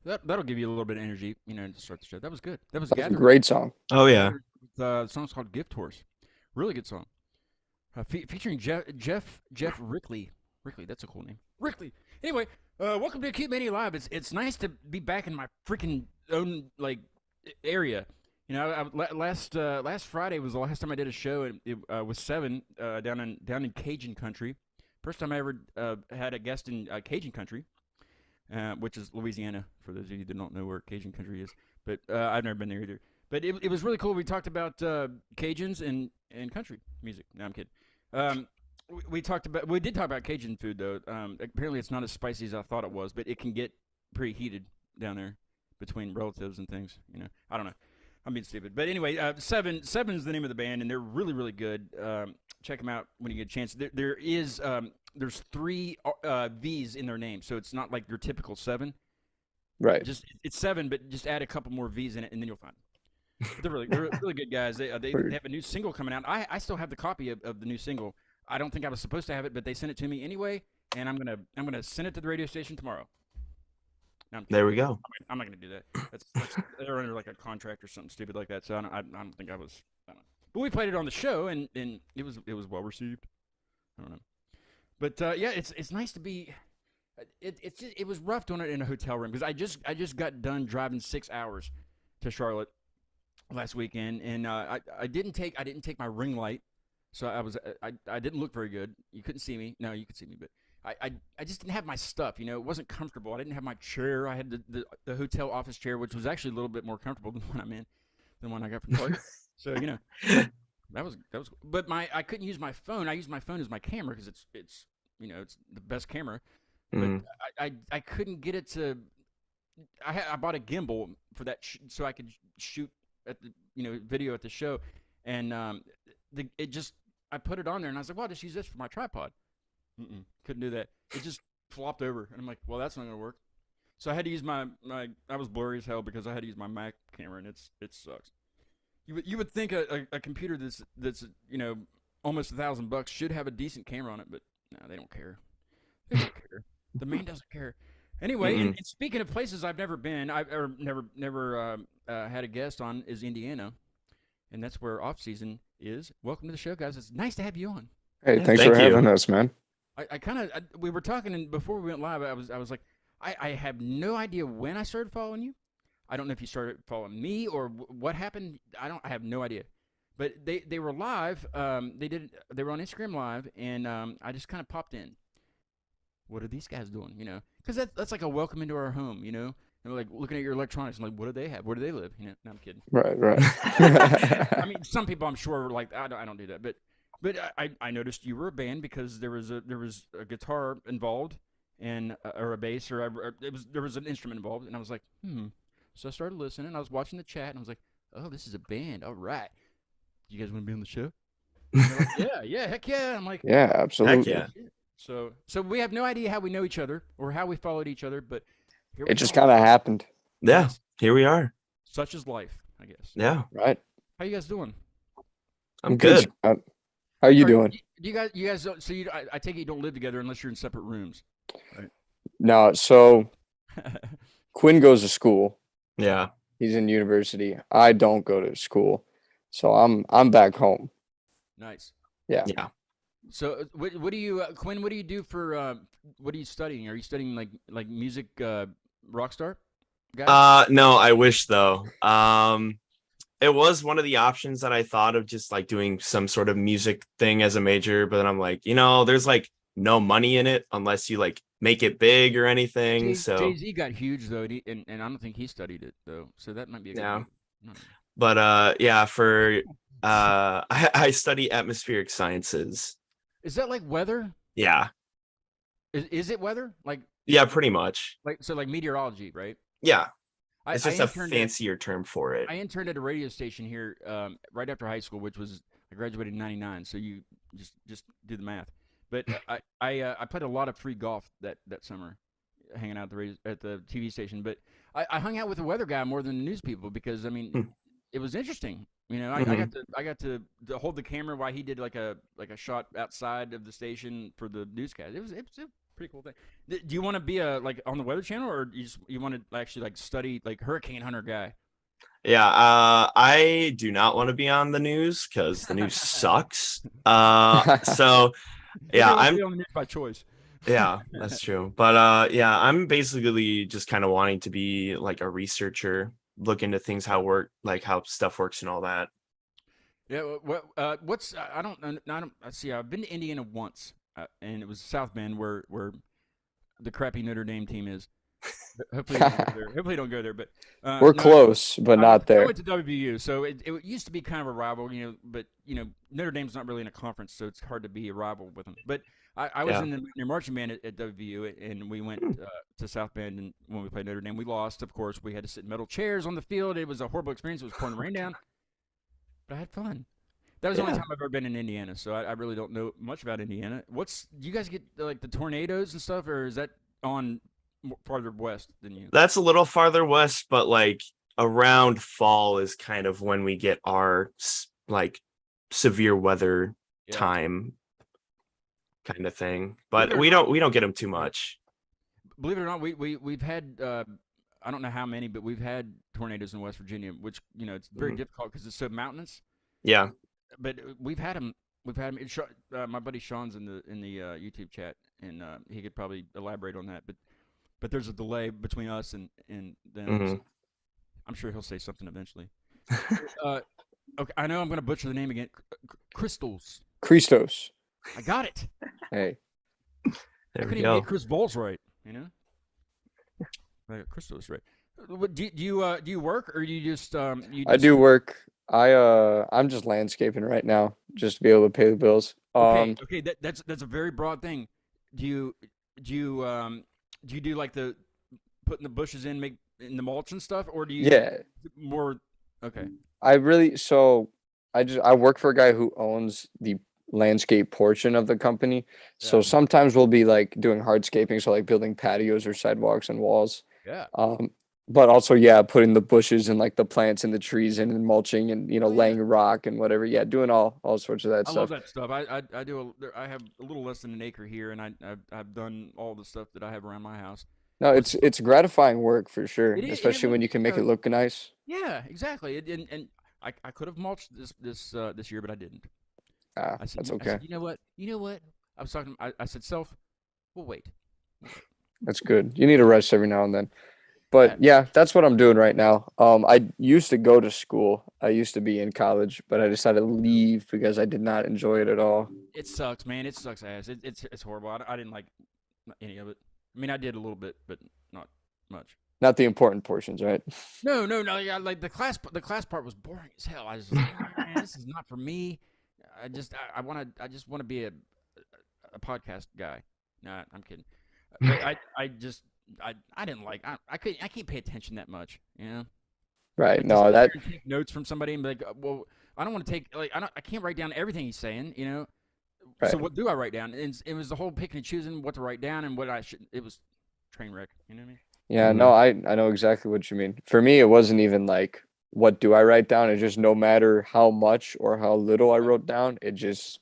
That'll give you a little bit of energy, to start the show. That was good. That was That's a Gathering. great song. Oh yeah. The song's called Gift Horse. Really good song. Featuring Jeff Rickley. Rickley, that's a cool name. Rickley. Anyway, welcome to Acute Mania Live. It's nice to be back in my freaking own area. Last Friday was the last time I did a show, and it was Seven down in Cajun country. First time I ever had a guest in Cajun country, which is Louisiana. For those of you that don't know where Cajun country is, but I've never been there either. But it was really cool. We talked about Cajuns and country music. No, I'm kidding. We did talk about Cajun food though. Apparently, it's not as spicy as I thought it was, but it can get pretty heated down there between relatives and things. I don't know. I'm being stupid, but anyway, Seven's the name of the band, and they're really, really good. Check them out when you get a chance. There's three V's in their name, so it's not like your typical Seven. Right. It's Seven, but just add a couple more V's in it, and then you'll find it. But they're really good guys. They have a new single coming out. I still have the copy of the new single. I don't think I was supposed to have it, but they sent it to me anyway, and I'm gonna send it to the radio station tomorrow. No, There we go. I'm not gonna do that. That's they're under like a contract or something stupid like that. So I don't think I was. I don't know. But we played it on the show, and it was well received. I don't know. But yeah, it's nice to be. It was rough doing it in a hotel room because I just got done driving 6 hours to Charlotte last weekend, and I didn't take my ring light, so I didn't look very good. You couldn't see me. No, you could see me, but I just didn't have my stuff. It wasn't comfortable. I didn't have my chair. I had the hotel office chair, which was actually a little bit more comfortable than one I'm in, than one I got from Target. So that was. But I couldn't use my phone. I used my phone as my camera because it's the best camera. But I couldn't get it to. I bought a gimbal for that so I could shoot at the video at the show, and I put it on there and I was like, well, I'll just use this for my tripod. Couldn't do that. It just flopped over, and I'm like, well, that's not gonna work. So I had to use my I was blurry as hell because I had to use my Mac camera, and it sucks. You would think a computer that's almost $1,000 should have a decent camera on it, but no, they don't care. They don't care. The man doesn't care. Anyway, and speaking of places I've never been, I've never had a guest on is Indiana, and that's where off season is. Welcome to the show, guys. It's nice to have you on. Hey, Yeah, thanks thank for you. having us, man. I kind of we were talking and before we went live. I was like, I have no idea when I started following you. I don't know if you started following me or what happened. I have no idea. But they were live. They were on Instagram live, and I just kind of popped in. What are these guys doing? Because that's like a welcome into our home. And like looking at your electronics and like, what do they have? Where do they live? No, I'm kidding. Right, right. I mean, some people I'm sure were like, I don't do that, but I noticed you were a band because there was a guitar involved and or a bass or there was an instrument involved, and I was like, So I started listening. I was watching the chat, and I was like, oh, this is a band. All right, you guys want to be on the show? And they're like, yeah, heck yeah. I'm like, Yeah, Heck absolutely. yeah. so we have no idea how we know each other or how we followed each other, but here we It just are. kind of happened, Yeah. Here we are. Such is life, I guess. Yeah. right? How you guys doing? I'm good. Scott. How you Are- doing? You guys don't. So I take it you don't live together unless you're in separate rooms. No, so Quinn goes to school. Yeah. He's in university. I don't go to school, so I'm back home. Nice. Yeah. Yeah. So what do you Quinn? What do you do for what are you studying? Are you studying like music rock star? Guy? No, I wish though. It was one of the options that I thought of, just like doing some sort of music thing as a major, but then I'm like, there's like no money in it unless you like make it big or anything. So Jay-Z got huge though, and I don't think he studied it though. So that might be a good Yeah. thing. No. but yeah, for I study atmospheric sciences. Is that like weather? Yeah. Is it weather? Yeah, pretty much. Like meteorology, right? Yeah. I, It's I just a interned at- fancier term for it. I interned at a radio station here right after high school, which was I graduated in '99. So you just do the math. But I played a lot of free golf that summer, hanging out at the TV station. But I hung out with the weather guy more than the news people because I mean it was interesting. I got to hold the camera while he did like a shot outside of the station for the newscast. It was Pretty cool thing. Do you want to be like on the Weather Channel, or you want to actually like study like hurricane hunter guy? Yeah, I do not want to be on the news because the news sucks. So yeah, Nobody wants to be on the news by choice. yeah, that's true. But yeah, I'm basically just kind of wanting to be like a researcher, look into things how stuff works and all that. Yeah. What's I don't know. I don't. I see. I've been to Indiana once, and it was South Bend, where the crappy Notre Dame team is. Hopefully, don't go there. Hopefully, don't go there. But We're no, close, but not I there. went to WVU, so it used to be kind of a rival, But Notre Dame's not really in a conference, so it's hard to be a rival with them. But I was Yeah. in the Mountaineer marching band at WVU, and we went to South Bend, and when we played Notre Dame, we lost. Of course, we had to sit in metal chairs on the field. It was a horrible experience. It was pouring the rain down, but I had fun. That was the only Yeah. time I've ever been in Indiana, so I really don't know much about Indiana. Do you guys get like the tornadoes and stuff, or is that on farther west than you? That's a little farther west, but like around fall is kind of when we get our like severe weather Yeah. time kind of thing. Believe it But or we don't get them too much. Believe it or not, we've had I don't know how many, but we've had tornadoes in West Virginia, which it's very Mhm. difficult because it's so mountainous. Yeah. But we've had them. We've had them. My buddy Sean's in the YouTube chat, and he could probably elaborate on that. But there's a delay between us and them. Mhm. So I'm sure he'll say something eventually. Okay, I know I'm going to butcher the name again. Crystals. Christos. I got it. Hey, I There couldn't we even go. get Chris Balls right. I got Crystals right. Do you work, or do you just I do work. I'm just landscaping right now, just to be able to pay the bills. Okay, that's a very broad thing. Do you do you do you do like the putting the bushes in the mulch and stuff, or do you Yeah, more? Okay, I work for a guy who owns the landscape portion of the company. So Yeah. sometimes we'll be like doing hardscaping, so like building patios or sidewalks and walls. yeah. But also, yeah, putting the bushes and like the plants and the trees in and mulching and Oh, yeah. laying rock and whatever. Yeah, doing all sorts of that I stuff. love that stuff. I have a little less than an acre here, and I've done all the stuff that I have around my house. No, What's it's gratifying work for sure, it is, and it especially when really you can make it look nice. yeah, exactly. And I could have mulched this year, but I didn't. Ah, I said, that's I okay. said, you know what? I was talking. I said, self. We'll wait. That's good. You need a rest every now and then. Yeah. But yeah, that's what I'm doing right now. I used to go to school. I used to be in college, but I decided to leave because I did not enjoy it at all. It sucks, man. It sucks ass. It's horrible. I didn't like any of it. I mean, I did a little bit, but not much. Not the important portions, right? No. Yeah, like the class part was boring as hell. I was just like, man, this is not for me. I just want to be a podcast guy. Nah, I'm kidding. But I didn't like. I can't pay attention that much. Right. Like to No, sit that there and take notes from somebody and be like, well, I don't want to take I can't write down everything he's saying. So right. what do I write down? And it was the whole picking and choosing what to write down and what I should. It was train wreck. You know what I mean? Yeah, Mhm. no, I know exactly what you mean. For me, it wasn't even like what do I write down? It's just no matter how much or how little I wrote down, it just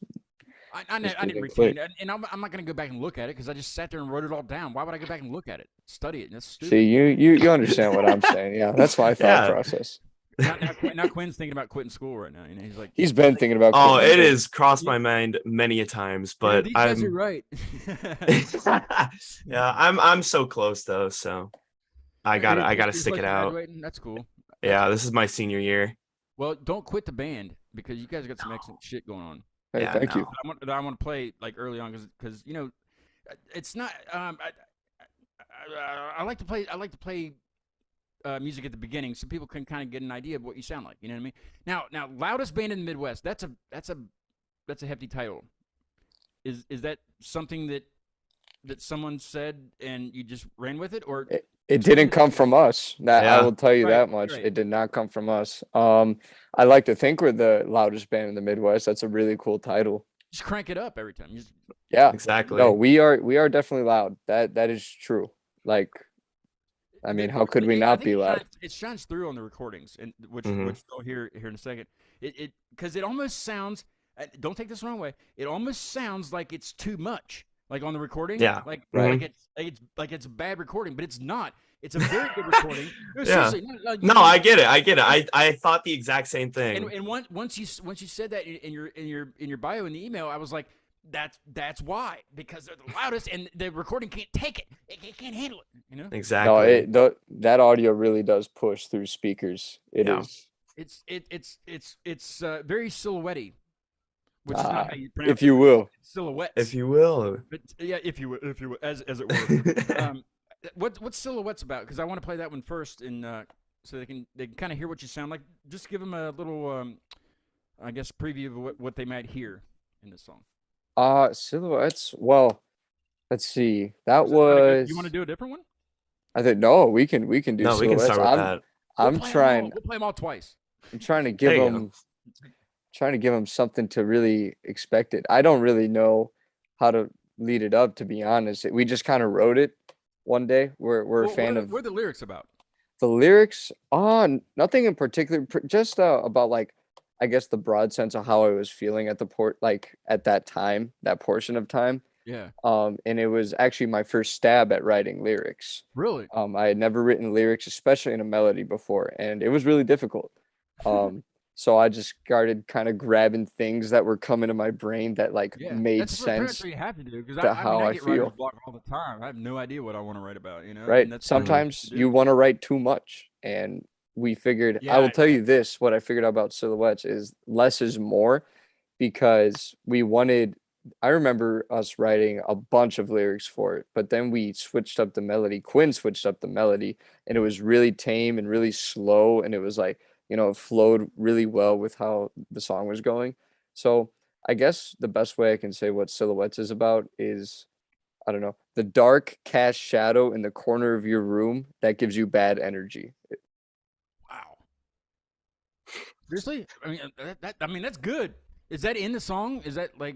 I just didn't didn't retain click. it, and I'm not going to go back and look at it because I just sat there and wrote it all down. Why would I go back and look at it, study it? That's See, stupid. you understand what I'm saying. Yeah, that's my thought Yeah. process. Now Quinn's thinking about quitting school right now. He's like, He's been thinking about Oh, quitting it school. is crossed my mind many a times, but these guys are I'm right. yeah, I'm so close though, so I gotta You're stick close it to out. graduating? That's cool. Yeah, this is my senior year. Well, don't quit the band because you guys got some excellent shit going on. Hey, Yeah, thank you. no. I want to play like early on because it's not. I like to play. I like to play music at the beginning so people can kind of get an idea of what you sound like. You know what I mean? Now, loudest band in the Midwest. That's a hefty title. Is that something that someone said and you just ran with it, or It didn't come from us. That I Yeah. will tell you Right, that much. right. It did not come from us. I like to think we're the loudest band in the Midwest. That's a really cool title. just crank it up every time? Yeah. Exactly. No, we are definitely loud. That is true. Like, I mean, how could we I not think be loud? It shines through on the recordings, and which Mhm. you'll hear here in a second. Because it almost sounds. Don't take this the wrong way. It almost sounds like it's too much. like on the recording. Yeah. like Right. it's a bad recording, but it's not. It's a very good recording. No, Yeah. seriously, No, I get it. I thought the exact same thing. And once you said that in your bio in the email, I was like, that's why, because they're the loudest and the recording can't take it. It can't handle it. You know. Exactly. No, that audio really does push through speakers. It is. It's very silhouette-y, which is not how you pronounce if you it. will. Silhouettes. If you will. But yeah, if you will, as it were. What's Silhouettes about? Because I want to play that one first, and so they can kind of hear what you sound like. Just give them a little, I guess, preview of what they might hear in this song. Silhouettes. Well, let's see. That Is that not a good- was. You want to do a different one? I think no. We can do No, we can silhouettes. start with that. I'm We'll play 'em trying. all- We'll play them all twice. I'm trying to There give you go. them. Trying to give them something to really expect it. I don't really know how to lead it up, to be honest. We just kind of wrote it one day. We're a fan of What are the lyrics about? the lyrics. Nothing in particular. Just about like, I guess the broad sense of how I was feeling at at that time, that portion of time. Yeah. And it was actually my first stab at writing lyrics. Really? I had never written lyrics, especially in a melody before, and it was really difficult. So I just started kind of grabbing things that were coming to my brain that Yeah. made That's pretty much sense. what you have to do, because to I how I get writer's feel. block all the time. I have no idea what I want to write about. You know. Right. And that's what I Sometimes do. you want to write too much, and we figured. Yeah, I will tell you this: what I figured out about Silhouettes is less is more, because we wanted. I remember us writing a bunch of lyrics for it, but then we switched up the melody. Quinn switched up the melody, and it was really tame and really slow, and it was like, it flowed really well with how the song was going. So I guess the best way I can say what Silhouettes is about is, I don't know, the dark cast shadow in the corner of your room that gives you bad energy. Wow. Seriously? I mean, that's good. Is that in the song? Is that like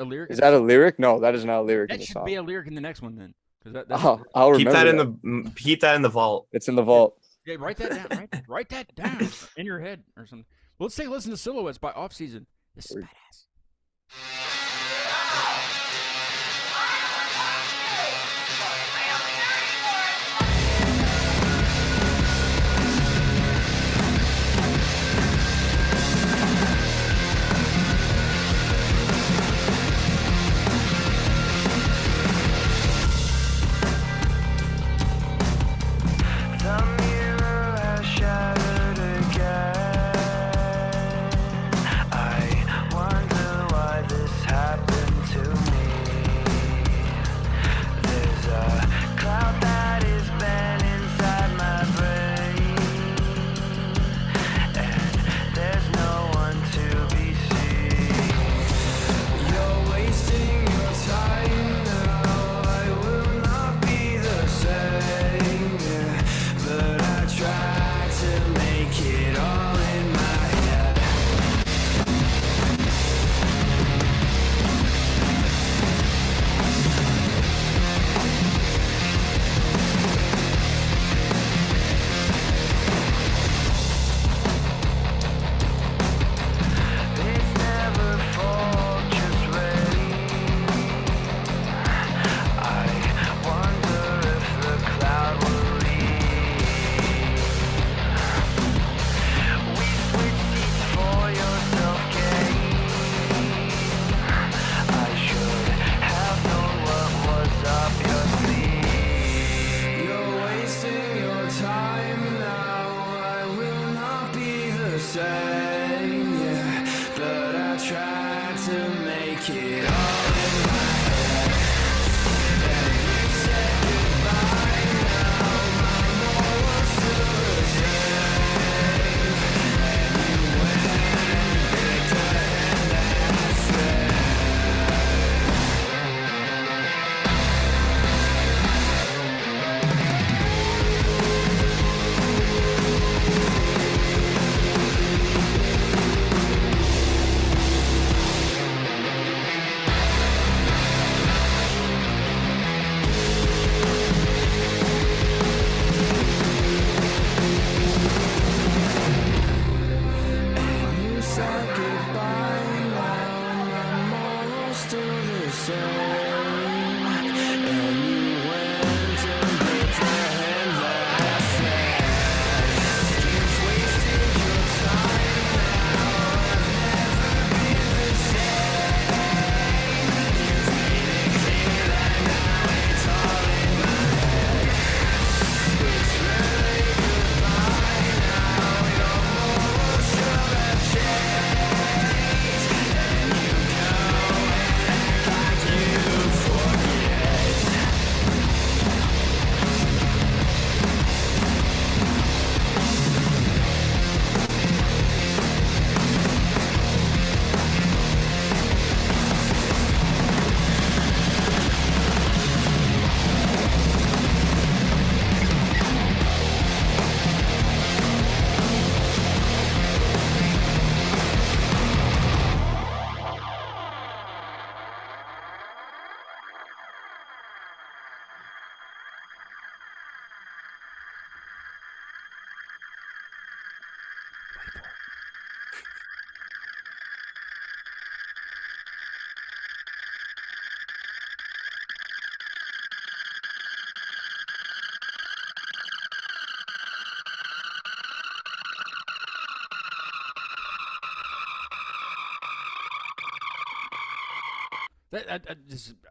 a lyric? Is that a lyric? No, that is not a lyric in That the should song. be a lyric in the next one then, because that's I'll Keep remember that keep that in the vault. It's in the vault. yeah. Write that down. Write that down in your head or something. Well, let's take a listen to Silhouettes by Off Season. This is Word. badass. The mirror has shattered again. I wonder why this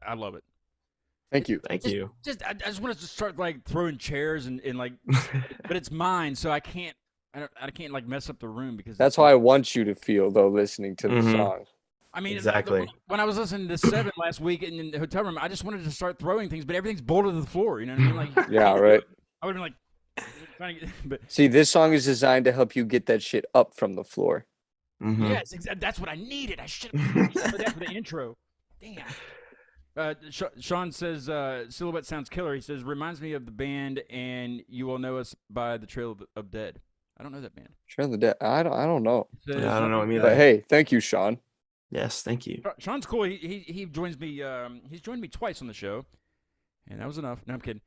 I love it. Thank you. Thank you. I just want to start like throwing chairs and like, but it's mine, so I can't. I can't like mess up the room because That's how I want you to feel though, listening to the Mhm. song. I mean, Exactly. when I was listening to Seven last week in the hotel room, I just wanted to start throwing things, but everything's bolted to the floor. You know what I mean? Like, you Yeah, can't do right. it. I would have been like, trying to get, but See, this song is designed to help you get that shit up from the floor. Mhm. yes, that's what I needed. I should have put that for the intro. Damn. Sean says Silhouette sounds killer. He says reminds me of the band, and you will know us by the Trail of Dead. I don't know that band. Trail of the Dead. I don't know. Says, Yeah, I don't know him But either. hey, thank you, Sean. Yes, thank you. Sean's cool. He joins me. He's joined me twice on the show, and that was enough. No, I'm kidding.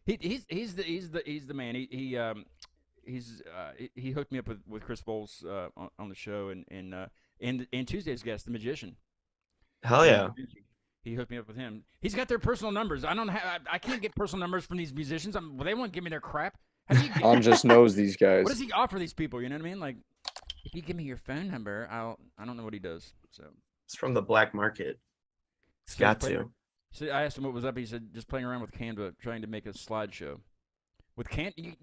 He's the man. He hooked me up with Chris Bowles on the show, and Tuesday's guest, the Magician. Hell yeah. He hooked me up with him. He's got their personal numbers. I can't get personal numbers from these musicians. They won't give me their crap. How do you get, Sean just knows these guys. what does he offer these people? You know what I mean? Like, if you give me your phone number, I don't know what he does. So It's from the black market. It's So he's got playing- to. So I asked him what was up. He said just playing around with Canva, trying to make a slideshow. With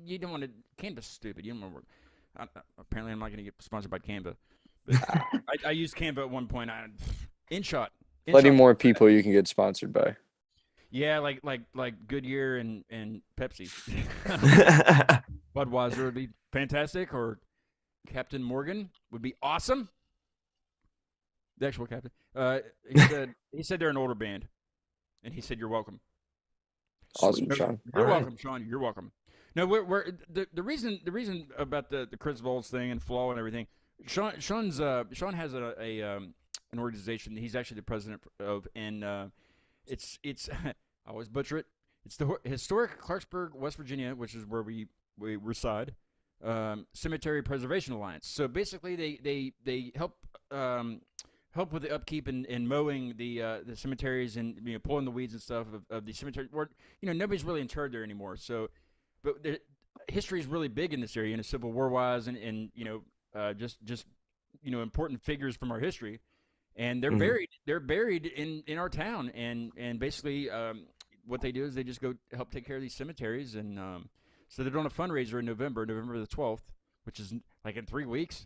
you don't want to. Canva's stupid. You don't want to work. Apparently, I'm not going to get sponsored by Canva. But I used Canva at one point. InShot. Plenty more people you can get sponsored by. Yeah, like Goodyear and Pepsi. Budweiser would be fantastic, or Captain Morgan would be awesome. The actual captain. He said they're an older band, and he said you're welcome. Awesome, Sweet. Sean. You're All right. welcome, Sean. You're welcome. No, we're the reason about the Chris Vols thing and Flaw and everything. Sean has an organization that he's actually the president of, and it's I always butcher it. It's the historic Clarksburg, West Virginia, which is where we reside. Cemetery Preservation Alliance. So basically, they help with the upkeep and mowing the cemeteries and pulling the weeds and stuff of the cemetery. Where nobody's really interred there anymore. So, but the history is really big in this area, Civil War wise, and just important figures from our history, and they're Mhm. buried in our town, and basically what they do is they just go help take care of these cemeteries, and so they're doing a fundraiser in November the 12th, which is like in 3 weeks.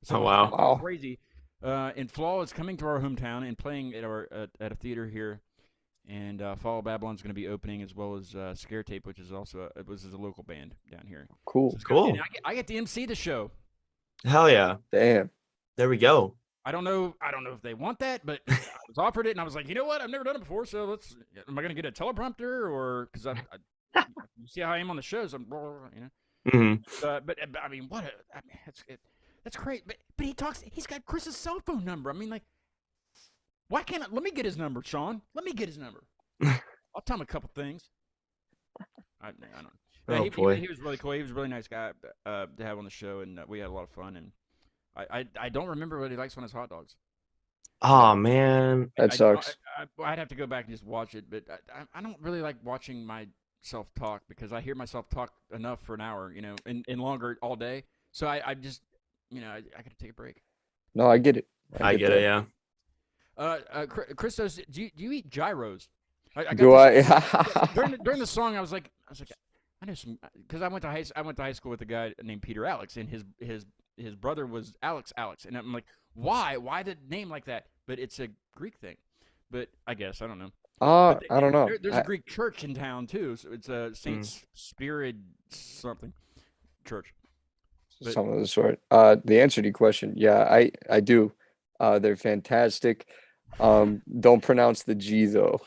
So Oh, wow. Wow. crazy. And Flaw is coming to our hometown and playing at at a theater here, and Fall of Babylon's going to be opening, as well as Scare Tape, which is also a local band down here. Cool. So it's gonna- Cool. and I get to MC the show. Hell yeah. Damn. There we go. I don't know if they want that, but I was offered it, and I was like, you know what? I've never done it before, so am I going to get a teleprompter, or because you see how I am on the shows? Hmm. But I mean, that's great. But he's got Chris's cell phone number. I mean, like, why can't let me get his number, Sean? Let me get his number. I'll tell him a couple things. I don't know. Oh, he, boy. he was really cool. He was a really nice guy to have on the show, and we had a lot of fun. And I don't remember what he likes on his hot dogs. Oh man. That sucks. I'd have to go back and just watch it, but I don't really like watching myself talk because I hear myself talk enough for an hour, and longer all day. So I just, I got to take a break. No, I get it. I get it, yeah. Christos, do you eat gyros? Do I? During the song, I was like, I know some because I went to high school with a guy named Peter Alex, and his brother was Alex, and I'm like, why the name like that? But it's a Greek thing. But I guess I don't know. But I don't know. There's a Greek church in town too. So it's a Saint Spirit something church. But- Some of the sort. The answer to your question, yeah, I do. They're fantastic. Don't pronounce the G though.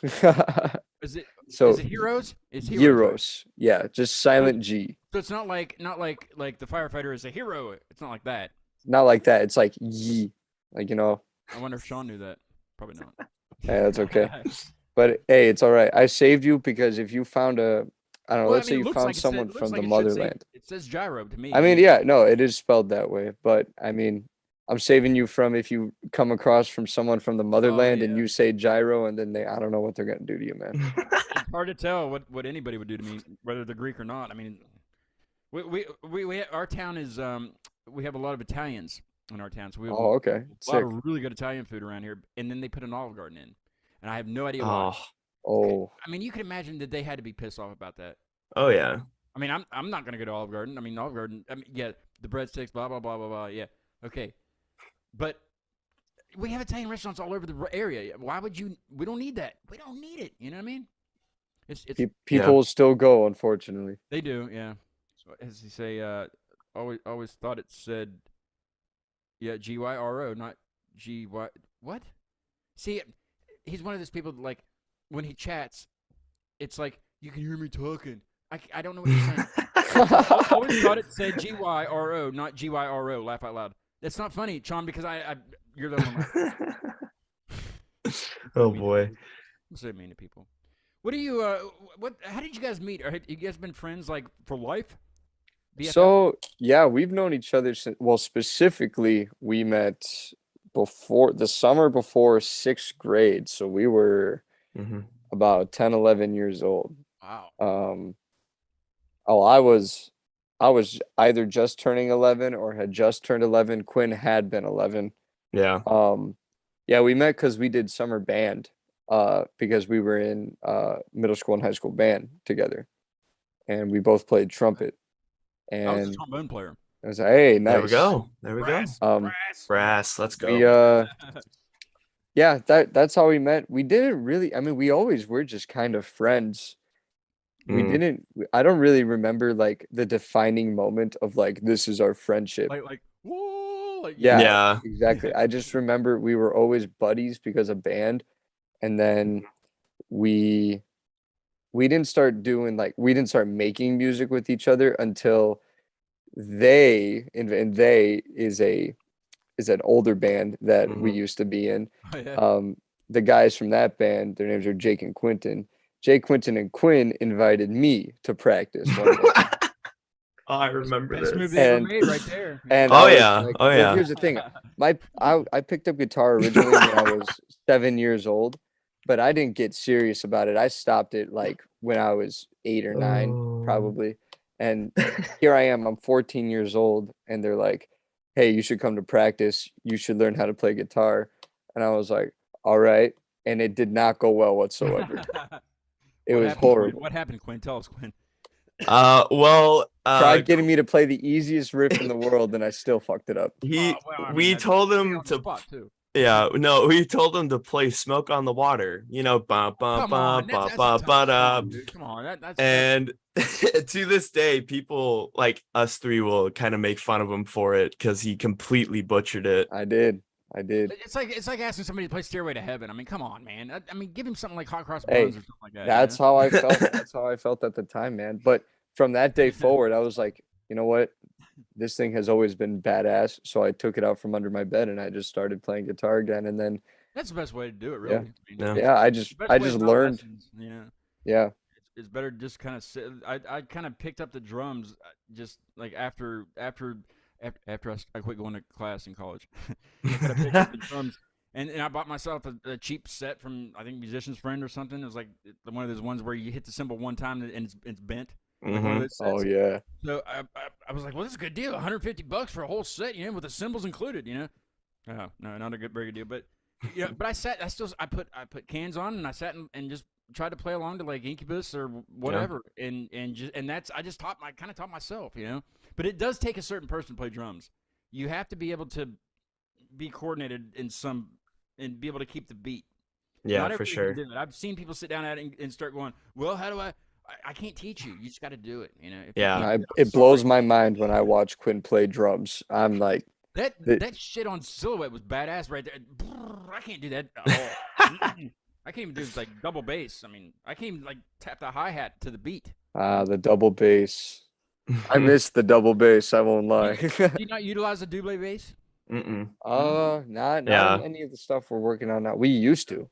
Is it So is it heroes? It's heroes. Gyros. Yeah, just silent G. So it's not like the firefighter is a hero. It's not like that. Not like that. It's like ye. Like, I wonder if Sean knew that. Probably not. yeah, that's okay. But hey, it's all right. I saved you because if you found a I don't know. Well, I Let's mean, say it you looks found like someone it looks from like the it should say. motherland. It says gyro to me. I mean, yeah, no, it is spelled that way, but I mean, I'm saving you from if you come across from someone from the motherland and yeah. you say gyro and then I don't know what they're gonna do to you, man. It's hard to tell what anybody would do to me, whether they're Greek or not. I mean, our town is we have a lot of Italians in our town, so we have Oh, okay, a lot sick. of really good Italian food around here. And then they put an Olive Garden in, and I have no idea why. Oh, Oh, I mean, you can imagine that they had to be pissed off about that. oh yeah. I mean, I'm not gonna go to Olive Garden. I mean, Olive Garden. I mean, yeah, the breadsticks, blah blah blah blah blah. Yeah, okay, but we have Italian restaurants all over the area. Why would you? We don't need that. We don't need it. You know what I mean? It's people still go, unfortunately. they do. Yeah. So as you say, always thought it said, yeah, GYRO, not GY. What? See, he's one of those people that, like, when he chats, it's like you can hear me talking. I don't know what he's saying. I always thought it said GYRO, not GYRO. Laugh out loud. That's not funny, Sean, because you're the one. Oh boy. I'm so mean to people. What do you how did you guys meet? Have you guys been friends like for life? BFF? So yeah, we've known each other since. Well, specifically, we met before the summer before 6th grade. So we were Mhm. about 10, 11 years old. Wow. Oh, I was either just turning 11 or had just turned 11. Quinn had been 11. Yeah. Yeah, we met because we did summer band. Because we were in middle school and high school band together, and we both played trumpet. I was a And trombone player. I was like, hey, nice. There we go. There we go. Brass. Um, Brass. Let's go. We yeah, that's how we met. We didn't really. I mean, we always were just kind of friends. We Mm. didn't. I don't really remember like the defining moment of like this is our friendship. like whoa, like Yeah. Yeah. Exactly. I just remember we were always buddies because of band, and then we didn't start doing like we didn't start making music with each other until they and they is an older band that we Mhm. used to be in. Oh, yeah. The guys from that band, their names are Jake and Quinton. Jake, Quinton, and Quinn invited me to practice one day. Oh, I remember Best this. move they ever And- made right there. And Oh, I was yeah. like, Oh, well, yeah. here's the thing. I picked up guitar originally when I was 7 years old, but I didn't get serious about it. I stopped it like when I was 8 or 9, Oh. probably. And here I am, I'm 14 years old, and they're like, hey, you should come to practice. You should learn how to play guitar. And I was like, all right. And it did not go well whatsoever. It What was happened, Quinn? horrible. What happened, Quinn? Tell us, Quinn. Well, Tried getting me to play the easiest riff in the world, and I still fucked it up. he Oh, well, I mean, we that's told pretty him on the to spot, too. yeah, no, we told him to play Smoke on the Water. You know, ba ba Come ba on, ba that's a ba tough ba da. song, dude. Come on, that's And to this day, people like us three will kind of make fun of him for it because he completely butchered it. I did. it's like asking somebody to play Stairway to Heaven. I mean, come on, man. I mean, give him something like Hot Cross Hey, Buns or something like that. That's how I felt. That's how I felt at the time, man. But from that day forward, I was like, you know what? This thing has always been badass. So I took it out from under my bed and I just started playing guitar again. And then, That's the best way to do it, really. Yeah. I mean, Yeah. it's- yeah, I the just best I way just is not learned. lessons, you know. Yeah. It's better just kind of sit. I kind of picked up the drums just like after I quit going to class in college. I kinda picked up the drums and I bought myself a cheap set from I think Musician's Friend or something. It was like one of those ones where you hit the cymbal one time and it's bent. Like one of Mhm. those Oh sets. yeah. So I was like, well, this is a good deal, $150 for a whole set, you know, with the cymbals included, you know. Oh no, not a very good deal, but yeah. But I put cans on and I sat and just tried to play along to like Incubus or whatever, and that's I kind of taught myself, you know. But it does take a certain person to play drums. You have to be able to be coordinated and be able to keep the beat. Yeah, Not for everybody can sure. do it. I've seen people sit down at it and start going, well, how do I can't teach you. You just got to do it, you know. If you Yeah. can't- It I'm blows sorry. my mind when I watch Quinn play drums. I'm like, the- That shit on Silhouette was badass right there. Brrr, I can't do that at all. Mm-mm. I can't even do like double bass. I mean, I can't even like tap the hi hat to the beat. the double bass. I miss the double bass, I won't lie. Do you not utilize the double bass? Mm-mm. Not Yeah. in any of the stuff we're working on now. We used to.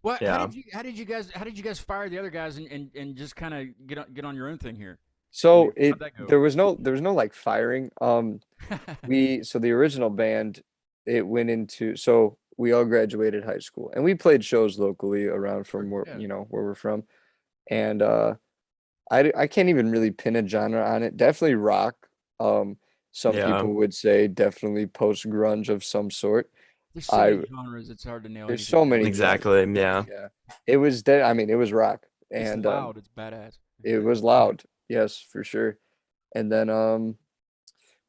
What? Yeah. How did you guys fire the other guys and just kind of get on your own thing here? So how'd that go? there was no like firing. So the original band, it went into, so we all graduated high school and we played shows locally around from where Yeah. where we're from. And I can't even really pin a genre on it. Definitely rock. Some Yeah. people would say definitely post grunge of some sort. There's so I many genres. It's hard to nail. There's anything so down. many Exactly. genres. Yeah. Yeah. It was I mean, it was rock It's and loud. It's badass. it was loud. Yes, for sure. And then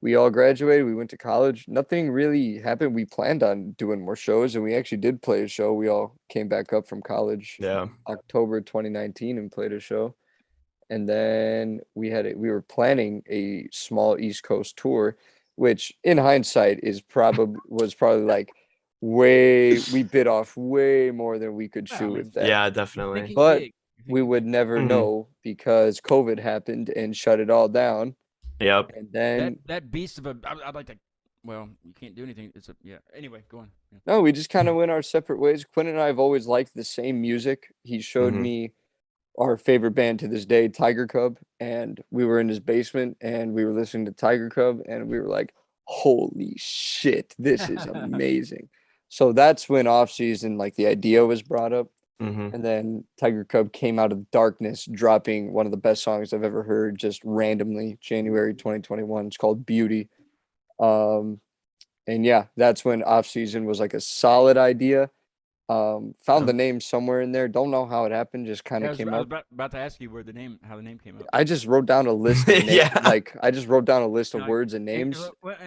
we all graduated, we went to college. Nothing really happened. We planned on doing more shows and we actually did play a show. We all came back up from college Yeah. October 2019 and played a show. And then we were planning a small East Coast tour, which in hindsight was probably like we bit off way more than we could Yeah, I chew mean, with that. Yeah, definitely. Thinking But big. we would never Mhm. know because COVID happened and shut it all down. Yep. And then that beast of a. I'd like to. Well, you can't do anything. It's a yeah. Anyway, go on. Yeah. no, we just kind of went our separate ways. Quinn and I have always liked the same music. He showed Mhm. me our favorite band to this day, Tiger Cub, and we were in his basement and we were listening to Tiger Cub and we were like, "Holy shit, this is amazing." So that's when off season, like the idea was brought up, hmm and then Tiger Cub came out of darkness, dropping one of the best songs I've ever heard, just randomly, January 2021. It's called Beauty. Um, and yeah, that's when off season was like a solid idea. Found the name somewhere in there. Don't know how it happened. Just kind Yeah, of came I was up. about to ask you how the name came up. I just wrote down a list of names. Yeah. Like I just wrote down a list of Like, words and And- names. what?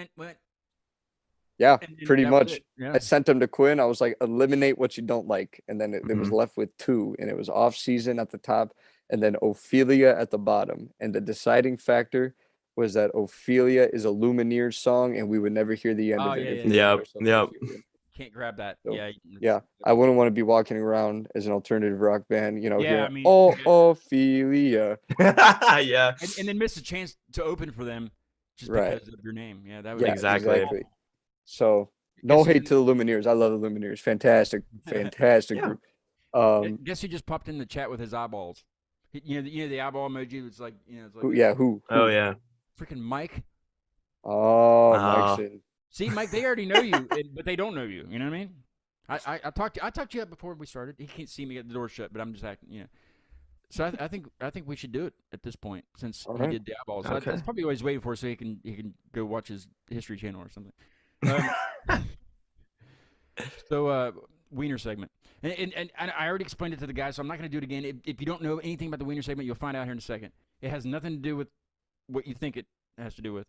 Yeah, And then pretty that was much. it. Yeah. I sent them to Quinn. I was like, eliminate what you don't like, and then it was Mhm. left with two, and it was off season at the top, and then Ophelia at the bottom. And the deciding factor was that Ophelia is a Lumineers song, and we would never hear the end Oh, of it yeah, if yeah, we yeah. named Yep, ourselves yep. Ophelia. Can't grab that. So, Yeah. Yeah, I wouldn't want to be walking around as an alternative rock band, Yeah, I hearing, mean, "Oh, yeah. Ophelia." Yeah. And then miss a chance to open for them just Right. because of your name. Yeah, that would Yeah, be Exactly. So, no Guess who hate to the Lumineers. I love the Lumineers. Fantastic, fantastic Yeah. group. Guess who just popped in the chat with his eyeballs? The eyeball emoji. It's like it's like Who? Oh yeah. freaking Mike. Oh, Oh. Mikeson. See, Mike, they already know you, but they don't know you. You know what I mean? I talked to you before we started. He can't see me at the door shut, but I'm just acting. So I think we should do it at this point since All he right. did the eyeballs. Okay. That's probably what he's waiting for, so he can go watch his History Channel or something. So Wiener segment, and I already explained it to the guys, so I'm not going to do it again. If you don't know anything about the Wiener segment, you'll find out here in a second. It has nothing to do with what you think it has to do with.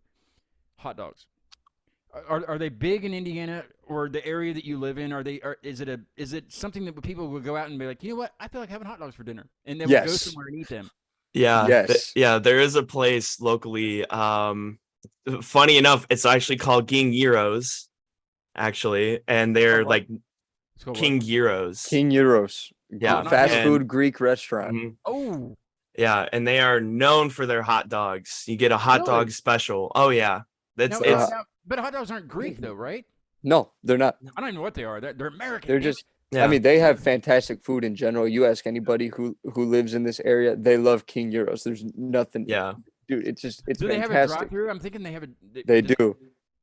Hot dogs. Are they big in Indiana or the area that you live in? Is it something that people will go out and be like, you know what, I feel like having hot dogs for dinner, and they will go Yes. somewhere and eat them. Yeah. Yes. Yeah. There is a place locally. Funny enough, it's actually called King Gyros, actually, and they're what? like It's called King what? Gyros. King Euros. Yeah, Fast and- food Greek restaurant. Mhm. Oh, Yeah, and they are known for their hot dogs. You get a hot Really? dog special. Oh yeah, that's now, it's but hot dogs aren't Greek though, right? No, they're not. I don't even know what they are. They're American. They're damn just yeah. I mean, they have fantastic food in general. You ask anybody who lives in this area, they love King Euros. There's nothing. yeah. Dude, it's it. Do they have a fantastic. drive-through? I'm thinking they have a. They do.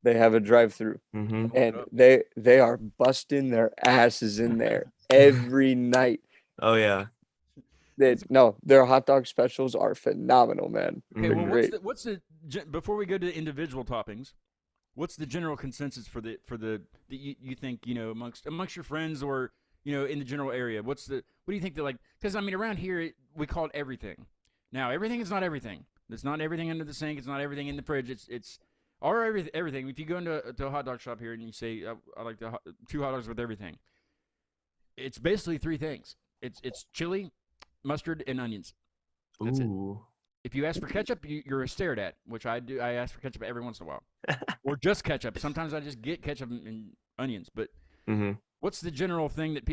They have a drive-through, hmm and they are busting their asses in there every night. Oh yeah. Their hot dog specials are phenomenal, man. Okay, They're well, great. what's the before we go to individual toppings, what's the general consensus for the that you think amongst your friends or in the general area? What do you think that like? Because I mean, around here we call it everything. Now everything is not everything. It's not everything under the sink. It's not everything in the fridge. It's or everything. If you go into a hot dog shop here and you say I like the 2 hot dogs with everything, it's basically 3 things. It's chili, mustard, and onions. That's it. Ooh. If you ask for ketchup, you're stared at, which I do. I ask for ketchup every once in a while, or just ketchup. Sometimes I just get ketchup and onions. But hmm what's the general thing that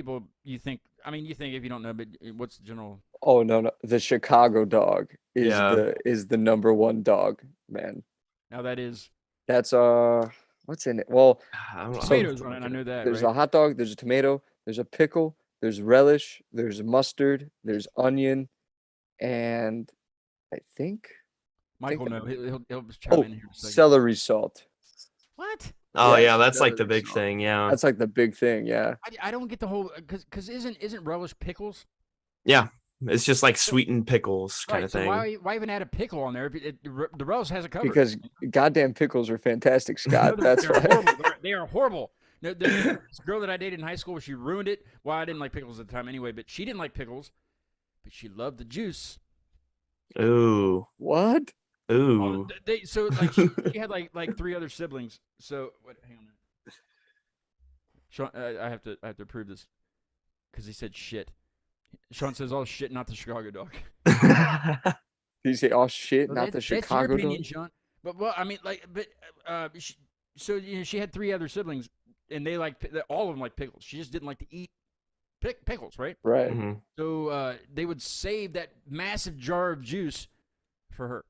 you think? I mean, you think if you don't know, but what's the general? Oh no, the Chicago dog is Yeah. the number one dog, man. Now that is That's what's in it? Well, I don't know. tomatoes on it. I know that. there's Right? a hot dog, there's a tomato, there's a pickle, there's relish, there's mustard, there's onion, and I think Michael, that- no, he'll just chime oh, in here in a second. celery salt. What? Oh Yeah, yeah, that's like the celery big salt. thing. Yeah. That's like the big thing, yeah. I don't get the whole because isn't relish pickles? Yeah. It's just like sweetened pickles kind Right. of So thing. why even add a pickle on there? If the relish has a cover. Because goddamn pickles are fantastic, Scott. That's they're why. horrible. They are horrible. No, this girl that I dated in high school, she ruined it. Well, I didn't like pickles at the time anyway, but she didn't like pickles, but she loved the juice. Ooh. What? Ooh. So like she had like 3 other siblings. So what? Hang on. A minute. Sean, I have to approve this because he said shit. Sean says all shit, not the Chicago dog. Did you say, oh shit, Well, not the that's your Chicago opinion, dog? Sean. But well, I mean, so she had 3 other siblings, and they all of them like pickles. She just didn't like to eat pickles, right? Right. Mhm. So they would save that massive jar of juice for her,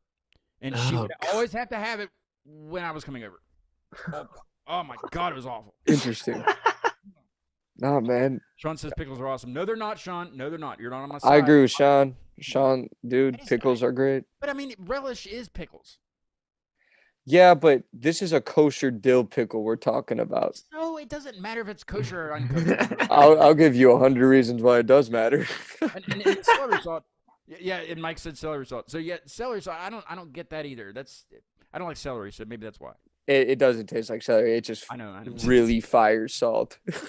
and she Oh, would always have to have it when I was coming over. Oh my god, it was awful. Interesting. No, man. Sean says pickles are awesome. No, they're not, Sean. No, they're not. You're not on my side. I agree with Sean. Sean, dude, I just- pickles are great. But I mean, relish is pickles. Yeah, but this is a kosher dill pickle we're talking about. So it doesn't matter if it's kosher or unkosher. I'll give you 100 reasons why it does matter. and celery salt. Yeah, and Mike said celery salt. So yeah, celery salt. I don't get that either. I don't like celery, so maybe that's why. It doesn't taste like celery. It just I know. really fires salt. Is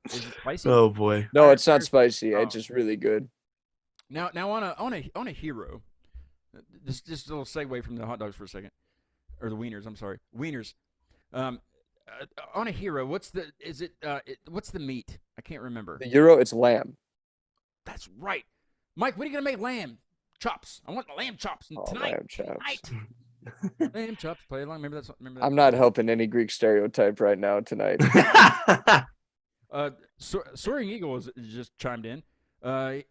it spicy? Oh boy. No, it's not spicy. Oh. It's just really good. Now on a hero. Just a little segue from the hot dogs for a second, or the wieners. I'm sorry, wieners. On a hero, what's the meat? I can't remember. The Euro, it's lamb. That's right, Mike. When are you gonna make lamb chops? I want the lamb chops Oh, tonight. lamb chops. Tonight. Lamb chops. Play along. Remember that. I'm not helping any Greek stereotype right now tonight. Soaring Eagle is just chimed in.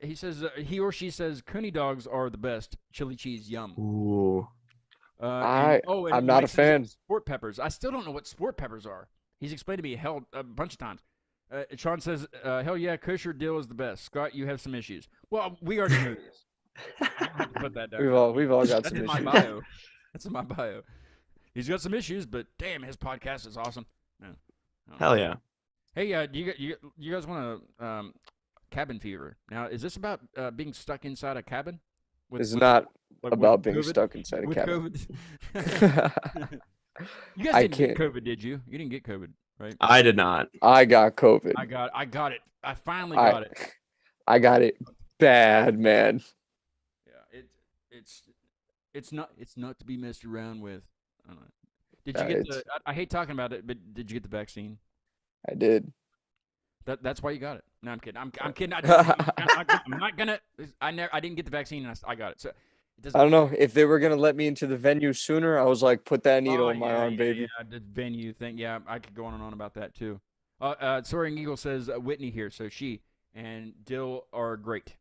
He says he or she says Coney dogs are the best. Chili cheese, yum. Ooh. And I'm not a Mike says fan. Sport peppers. I still don't know what sport peppers are. He's explained to me hell a bunch of times. Sean says, hell yeah, kosher dill is the best. Scott, you have some issues. Well, we already know this. I don't have to put that down. We've all got That's some in my issues. bio. That's in my bio. He's got some issues, but damn, his podcast is awesome. Yeah. Hell yeah. Hey, do you guys want to cabin fever? Now, is this about being stuck inside a cabin? It's not like, about with being COVID? stuck inside a With cabin. COVID. You guys I didn't get can't- COVID, did you? You didn't get COVID, right? I did not. I got COVID. I got it. I finally got it. I got it bad, man. Yeah, it's not to be messed around with. I don't know. Did Yeah, you get it's- I hate talking about it, but did you get the vaccine? I did. That's why you got it. No, I'm kidding. I'm kidding. I'm not gonna. I didn't get the vaccine, and I got it. So it doesn't. I don't know if they were gonna let me into the venue sooner. I was like, put that needle Oh, in my yeah, arm, yeah, baby. Yeah, the venue thing. Yeah, I could go on and on about that too. Soaring Eagle says Whitney here, so she and Dill are great.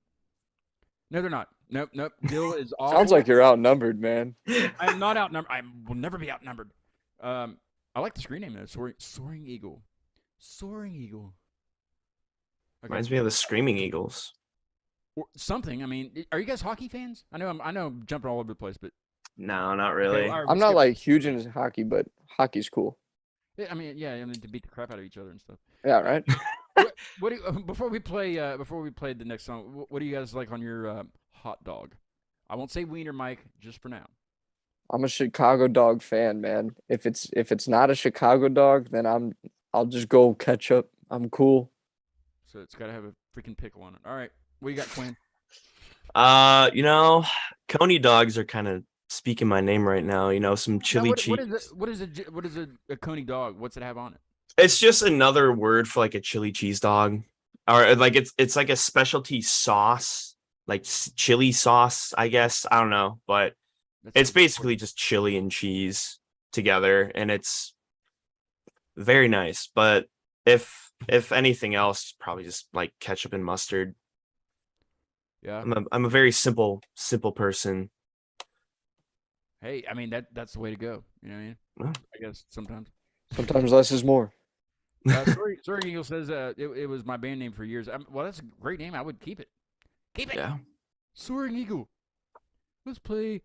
No, they're not. Nope. Dill is awful. Sounds like you're outnumbered, man. I am not outnumbered. I will never be outnumbered. I like the screen name though. Soaring Eagle. Soaring Eagle. Okay. Reminds me of the Screaming Eagles. Or something. I mean, are you guys hockey fans? I know I'm jumping all over the place, but No, not really. all right, I'm we'll not skip- like huge into hockey, but hockey's cool. Yeah, I mean, to beat the crap out of each other and stuff. Yeah, right. What do you, before we play the next song? What do you guys like on your hot dog? I won't say wiener, Mike, just for now. I'm a Chicago dog fan, man. If it's not a Chicago dog, then I'll just go ketchup. I'm cool. So it's got to have a freaking pickle on it. All right, what you got, Quinn? Coney dogs are kind of speaking my name right now. Some chili Now, cheese. What is a coney dog? What's it have on it? It's just another word for like a chili cheese dog, or like it's like a specialty sauce, like chili sauce, I guess. I don't know, but That's it's so- basically just chili and cheese together, and it's very nice. But if anything else, probably just like ketchup and mustard. Yeah. I'm a very simple person. Hey, I mean that's the way to go. You know what I mean? Yeah. I guess sometimes. Sometimes less is more. Soaring Eagle says it was my band name for years. Well, that's a great name. I would keep it. Keep it. Yeah. Soaring Eagle. Let's play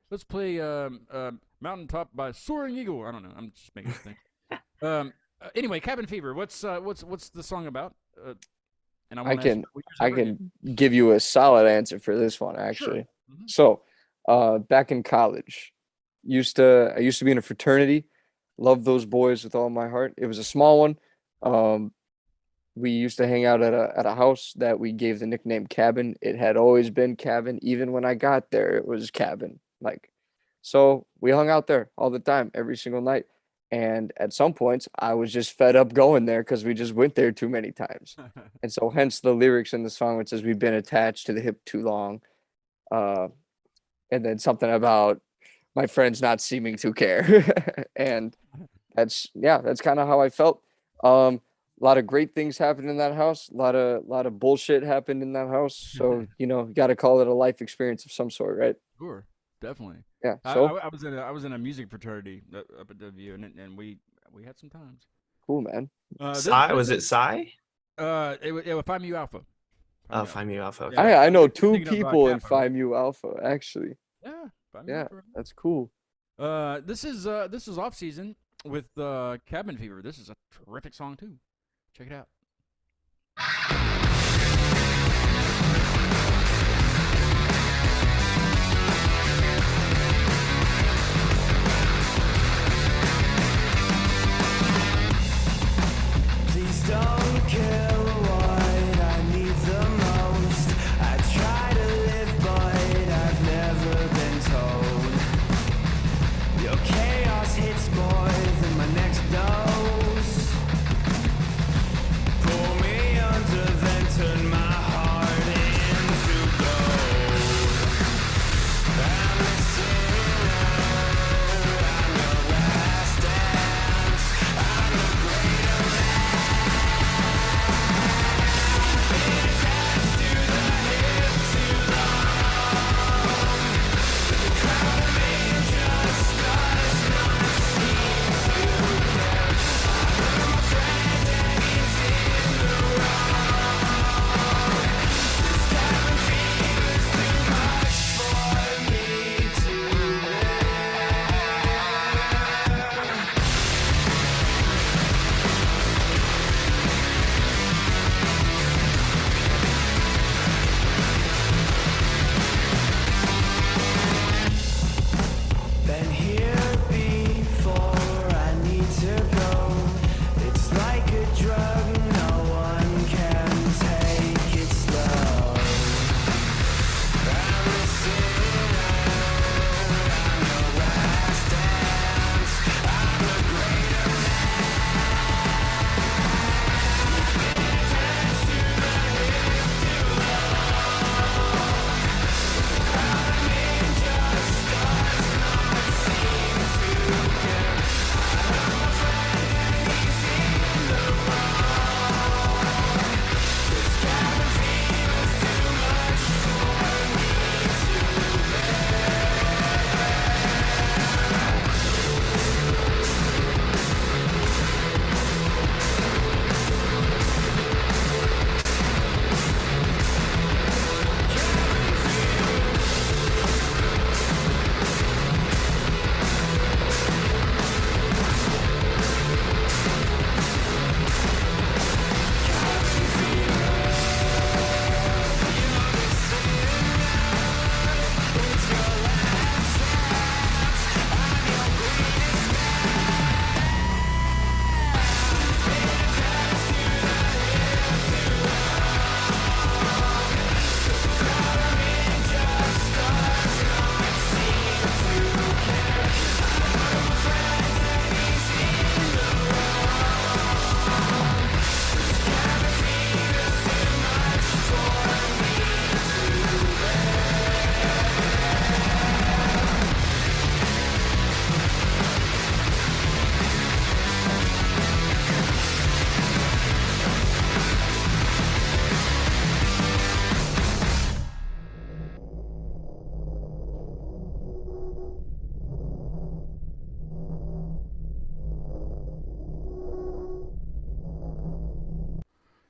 Mountaintop by Soaring Eagle. I don't know. I'm just making a thing. Anyway, Cabin Fever. What's the song about? And I can give you a solid answer for this one actually. Mhm. So, back in college, I used to be in a fraternity. Loved those boys with all my heart. It was a small one. We used to hang out at a house that we gave the nickname Cabin. It had always been Cabin. Even when I got there, it was Cabin. So we hung out there all the time, every single night. And at some points, I was just fed up going there because we just went there too many times. And so hence the lyrics in the song which says we've been attached to the hip too long. And then something about my friends not seeming to care. And that's kind of how I felt. A lot of great things happened in that house. A lot of bullshit happened in that house. So, you got to call it a life experience of some sort, right? Sure, definitely. Yeah. I So was in a music fraternity up at WVU, and we had some times. cool, man. Was it Psy? It was Phi Mu Alpha. Oh, Phi Mu Alpha. Okay. Yeah. I know I'm two thinking about people in Kappa. Phi Mu Alpha, actually. Yeah, Phi Mu Yeah, Alpha. that's cool. This is off season with Cabin Fever. This is a terrific song too. Check it out. Please don't kill what I need the most. I try to live, but I've never been told. Your chaos hits more than my next dose.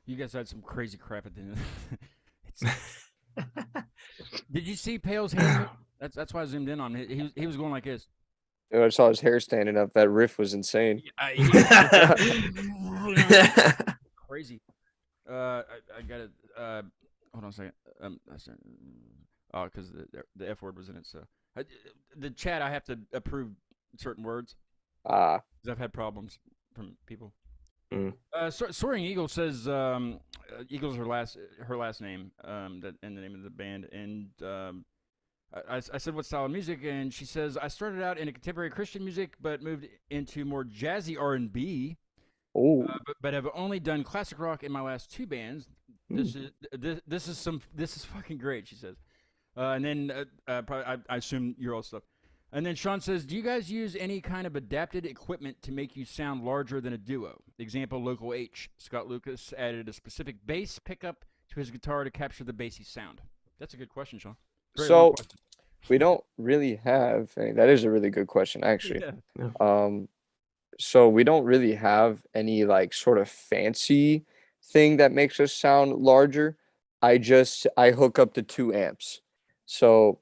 You guys had some crazy crap at the end. Did you see Pale's hand? That's why I zoomed in on him. He was going like this. Dude, I saw his hair standing up. That riff was insane. Crazy. I got it. Hold on a second. Oh, because the F word was in it. So the chat, I have to approve certain words Ah, because I've had problems from people. Mm. Soaring Eagle says Eagle's her last name, that and the name of the band, and I said what style of music, and she says I started out in a contemporary Christian music, but moved into more jazzy R&B, oh, but have only done classic rock in my last 2 bands. This is fucking great, she says, and then probably I assume your old stuff. And then Sean says, do you guys use any kind of adapted equipment to make you sound larger than a duo? Example, Local H. Scott Lucas added a specific bass pickup to his guitar to capture the bassy sound. That's a good question, Sean. Very long so question. we don't really have any. That is a really good question, actually. Yeah. So we don't really have any like sort of fancy thing that makes us sound larger. I hook up the 2 amps. So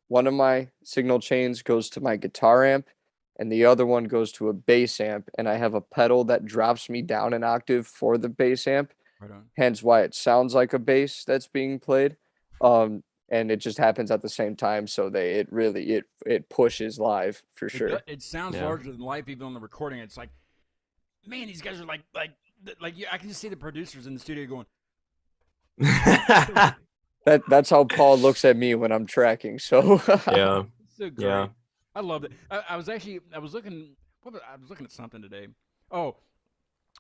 one of my signal chains goes to my guitar amp and the other one goes to a bass amp, and I have a pedal that drops me down an octave for the bass amp, Right on. hence why it sounds like a bass that's being played. And it just happens at the same time, so it pushes live for sure. It sounds Yeah. larger than life, even on the recording. It's like, man, these guys are like I can just see the producers in the studio going, That's how Paul looks at me when I'm tracking. So Yeah. so great. Yeah. I loved it. I was looking at something today. Oh,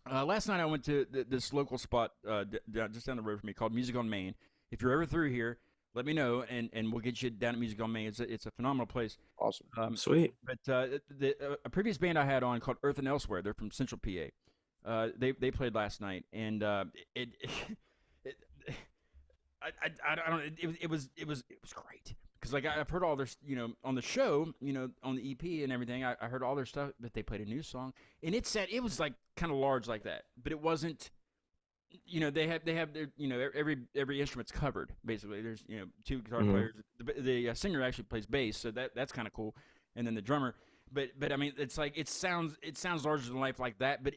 last night I went to this local spot just down the road from me called Music on Main. If you're ever through here, let me know, and we'll get you down at Music on Main. It's a phenomenal place. awesome. Sweet. But a previous band I had on called Earth and Elsewhere. They're from Central PA. They played last night, and it was great because like I've heard all their on the show, on the EP and everything. I heard all their stuff, but they played a new song, and it was like kind of large like that, but it wasn't. They have their every instrument's covered basically. There's 2 guitar players. The singer actually plays bass, so that's kind of cool, and then the drummer. But I mean, it's like it sounds larger than life like that. But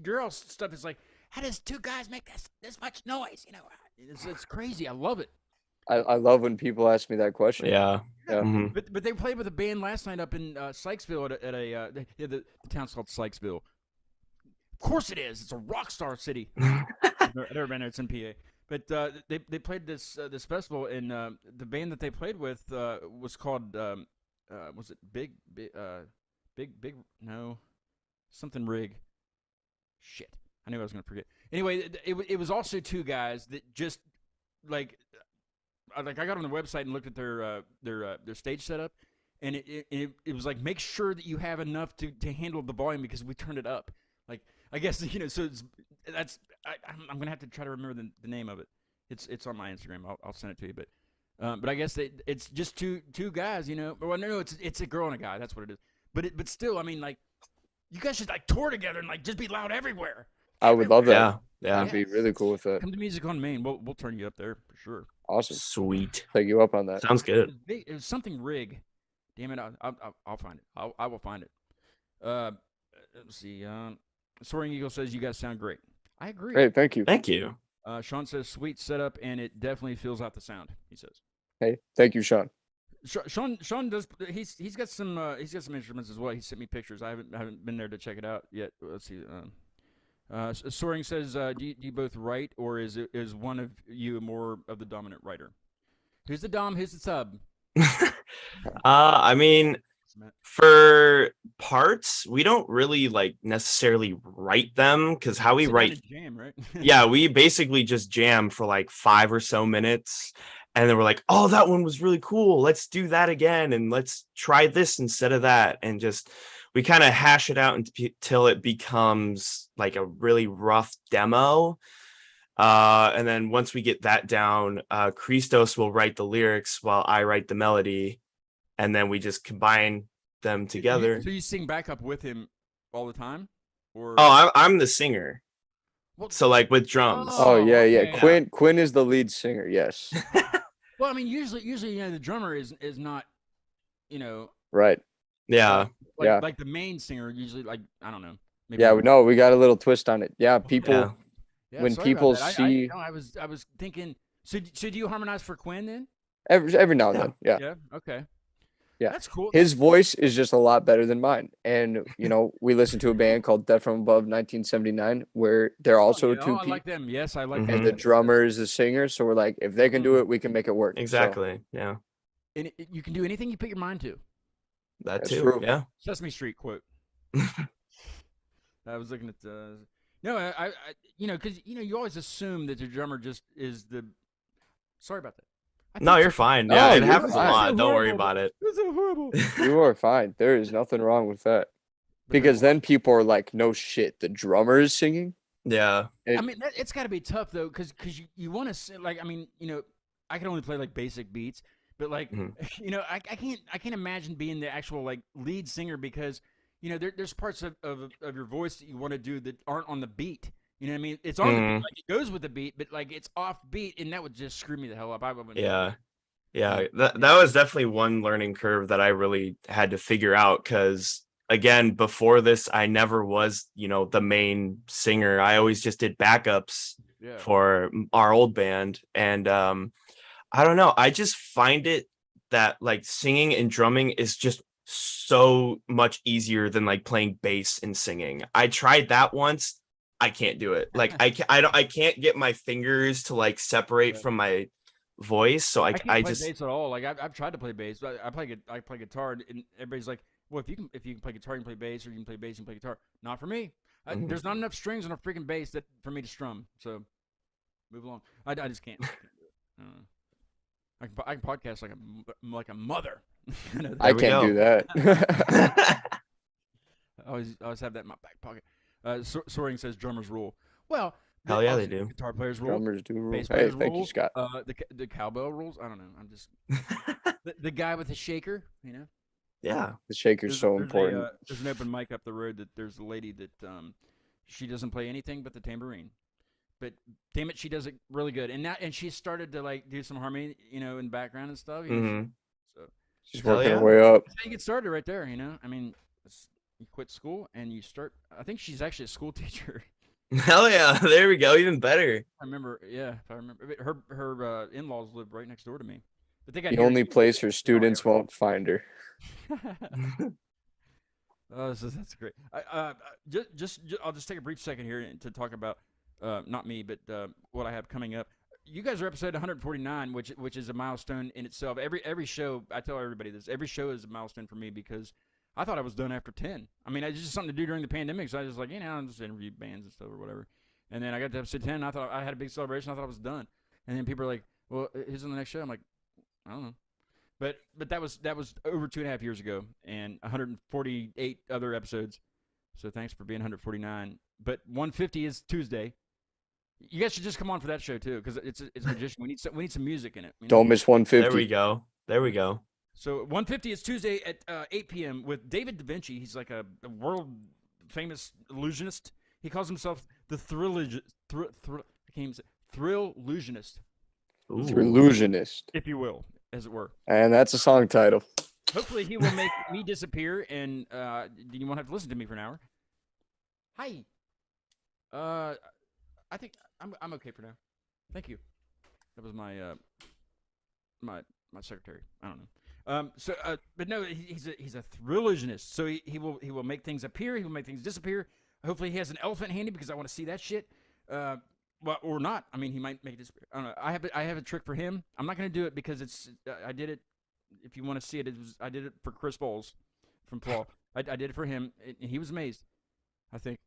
girl stuff is like, how does 2 guys make this much noise? It's crazy. I love it. I love when people ask me that question. Yeah. Yeah. Mhm. But they played with a band last night up in Sykesville at the town's called Sykesville. Of course it is. It's a rock star city. I've never been there. It's in PA. But they played this festival, and the band that they played with was called was it Big no, something Rig. Shit, I knew I was gonna forget. Anyway, it was also 2 guys that just like I got on the website and looked at their stage setup, and it was like, make sure that you have enough to handle the volume because we turned it up. Like, I guess so I'm gonna have to try to remember the name of it. It's on my Instagram. I'll send it to you. But I guess it's just two guys. Well, no, it's a girl and a guy. That's what it is. But still, I mean, like, you guys should like tour together and like just be loud everywhere. I would love that. Yeah. Yeah. I'd be really cool with that. Come to Music on Main. We'll turn you up there for sure. Awesome. Sweet. Take you up on that. Sounds good. It was something Rig. Damn it, I'll find it. I will find it. Let's see. Soaring Eagle says you guys sound great. I agree. Great, thank you. Thank you. Sean says sweet setup, and it definitely fills out the sound. He says. Hey, thank you, Sean. Sean does. He's got some instruments as well. He sent me pictures. I haven't been there to check it out yet. Let's see. Soaring says, do you both write, or is one of you more of the dominant writer? Who's the dom? Who's the sub? I mean, for parts, we don't really like necessarily write them because how we Sit down write, and jam, right? yeah, we basically just jam for like 5 or so minutes. And then we're like, oh, that one was really cool. Let's do that again. And let's try this instead of that. And just, we kind of hash it out until it becomes like a really rough demo. And then once we get that down, Christos will write the lyrics while I write the melody. And then we just combine them together. So you sing backup with him all the time? Or Oh, I'm the singer. Well, So like with drums. Oh yeah, yeah. okay. Quinn is the lead singer. Yes. Well, I mean, usually, the drummer is not, you know, Right. Yeah. Yeah. like the main singer. Usually, like I don't know, maybe. Yeah. I'm wrong. No, we got a little twist on it. Yeah. Yeah. Yeah, When sorry about people that. see No, I was thinking. So do you harmonize for Quinn then? every now and Yeah. then. Yeah. Yeah. Okay. Yeah. That's cool. His voice is just a lot better than mine. And we listened to a band called Death from Above 1979 where they're also yeah. two I people like them. Yes, I like Mhm. and them. the drummer is the singer. So we're like, if they can do it, we can make it work. So Exactly. Yeah. And you can do anything you put your mind to. That That's too. true. Yeah. Sesame Street quote. I was looking at no, because you always assume that the drummer just is the. Sorry about that. I No, think you're fine. No, Yeah, it you're happens a fine. lot. so Don't worry horrible. about it. This is horrible. you are fine. There is nothing wrong with that. But Because then people are like, no shit, the drummer is singing. Yeah. I mean, it's got to be tough though, because you want to like, I mean, I can only play like basic beats, but like, Mhm. I can't imagine being the actual like lead singer because there's parts of your voice that you want to do that aren't on the beat. You know what I mean? It's on the beat, Mhm. like it goes with the beat, but like it's off beat, and that would just screw me the hell up. I wouldn't. Yeah. Yeah. That was definitely one learning curve that I really had to figure out because again, before this, I never was, the main singer. I always just did backups Yeah. for our old band. And I don't know. I just find it that like singing and drumming is just so much easier than like playing bass and singing. I tried that once. I can't do it. Like I can't get my fingers to like separate Yeah. from my voice. So I can't I play just bass at all. Like I've tried to play bass, but I play guitar, and everybody's like, "Well, if you can play guitar, you can play bass, or you can play bass and play guitar." Not for me. Mhm. There's not enough strings on a freaking bass that for me to strum. So move along. I just can't. I can't do it. I don't know. I can podcast like a mother. I There we can't go. do that. I always have that in my back pocket. Soaring says drummers rule. Well, Hell yeah, they obviously do. Guitar players rule. Drummers do rule. Bass Hey, players thank rule. you, Scott. The cowbell rules. I don't know. I'm just the guy with the shaker. Yeah. The shaker's so important. There's an open mic up the road that there's a lady that she doesn't play anything but the tambourine, but damn it, she does it really good. And she started to like do some harmony, in the background and stuff. Mhm. So She's Hell working her yeah. way up. that's how you get started right there. I mean, you quit school and you start. I think she's actually a school teacher. Hell yeah. There we go. Even better. I remember, yeah, if I remember. But her in-laws live right next door to me. But they got The here- only place her students won't find her. Oh, that's great. I'll just take a brief second here to talk about not me, but what I have coming up. You guys are episode 149, which is a milestone in itself. Every show, I tell everybody this. Every show is a milestone for me because I thought I was done after 10. I mean, it's just something to do during the pandemic, so I was just like, I'll just interview bands and stuff or whatever. And then I got to episode 10, and I thought I had a big celebration. I thought I was done. And then people are like, "Well, who's on the next show?" I'm like, I don't know. But that was over 2.5 years ago, and 148 other episodes. So thanks for being 149. But 150 is Tuesday. You guys should just come on for that show too, because it's a magician. We need some music in it. Don't miss There we 150. go. There we go. So 150 is Tuesday at 8 p.m. with David Da Vinci. He's like a world famous illusionist. He calls himself the Thrillusionist, Illusionist. if you will, as it were. And that's a song title. Hopefully, he will make me disappear, and you won't have to listen to me for an hour. Hi. I think I'm okay for now. Thank you. That was my my secretary. I don't know. But no, he's a Thrillusionist. So he will make things appear. He will make things disappear. Hopefully, he has an elephant handy because I want to see that shit. Well, or not. I mean, he might make it disappear. I don't know. I have a trick for him. I'm not going to do it because it's. I did it. If you want to see it, I did it for Chris Bowles from Flaw. I did it for him, and he was amazed. I think.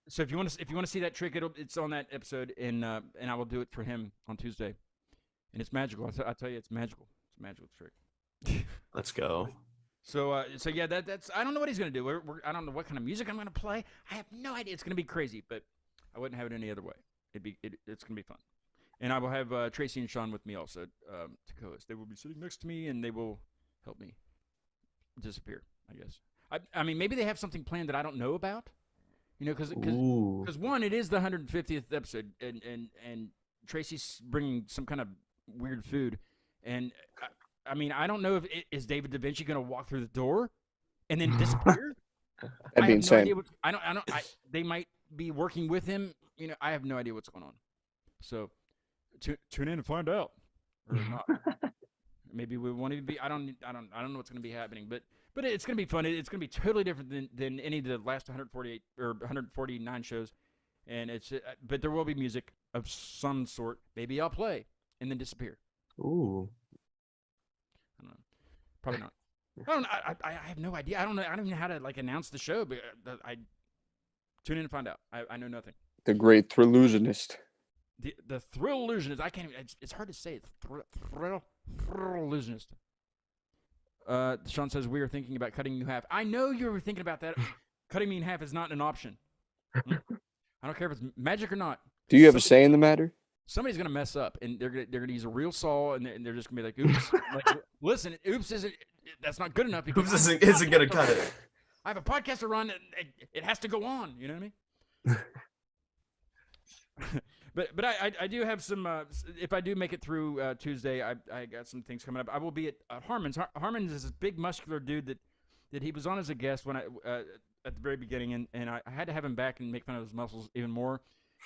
So if you want to see that trick, it's on that episode, and I will do it for him on Tuesday, and it's magical. I tell you, it's magical. It's a magical trick. Let's go. So yeah, that's I don't know what he's gonna do. I don't know what kind of music I'm gonna play. I have no idea. It's gonna be crazy, but I wouldn't have it any other way. It's gonna be fun, and I will have Tracy and Sean with me also to co-host. They will be sitting next to me, and they will help me disappear. I guess. I mean, maybe they have something planned that I don't know about. You know, because Ooh. one, it is the 150th episode, and Tracy's bringing some kind of weird food, and I mean, I don't know if is David Da Vinci going to walk through the door and then disappear. I That'd be have no insane. idea what I don't. They might be working with him. You know, I have no idea what's going on. So, tune in and find out, or not. Maybe we won't even be. I don't know what's going to be happening, but it's going to be fun. It's going to be totally different than any of the last 148 or 149 shows, and it's. But there will be music of some sort. Maybe I'll play and then disappear. Ooh. I don't know. Probably not. I don't. I have no idea. I don't know. I don't even know how to like announce the show. But I tune in and find out. I know nothing. The great Thrillusionist. The Thrill Illusionist. I can't. It's hard to say. Thrill Illusionist. Sean says we are thinking about cutting you in half. I know you were thinking about that. Cutting me in half is not an option. I don't care if it's magic or not. Do you have a say in the matter? Somebody's gonna mess up, and they're gonna use a real saw, and they're just gonna be like, "Oops!" Like, listen, "Oops" isn't that's not good enough because Oops isn't gonna cut it. I have a podcast to run, and it has to go on. You know what I mean? But I do have some. If I do make it through Tuesday, I got some things coming up. I will be at Harmon's. Harmon's is this big muscular dude that he was on as a guest when I at the very beginning, and I had to have him back and make fun of his muscles even more.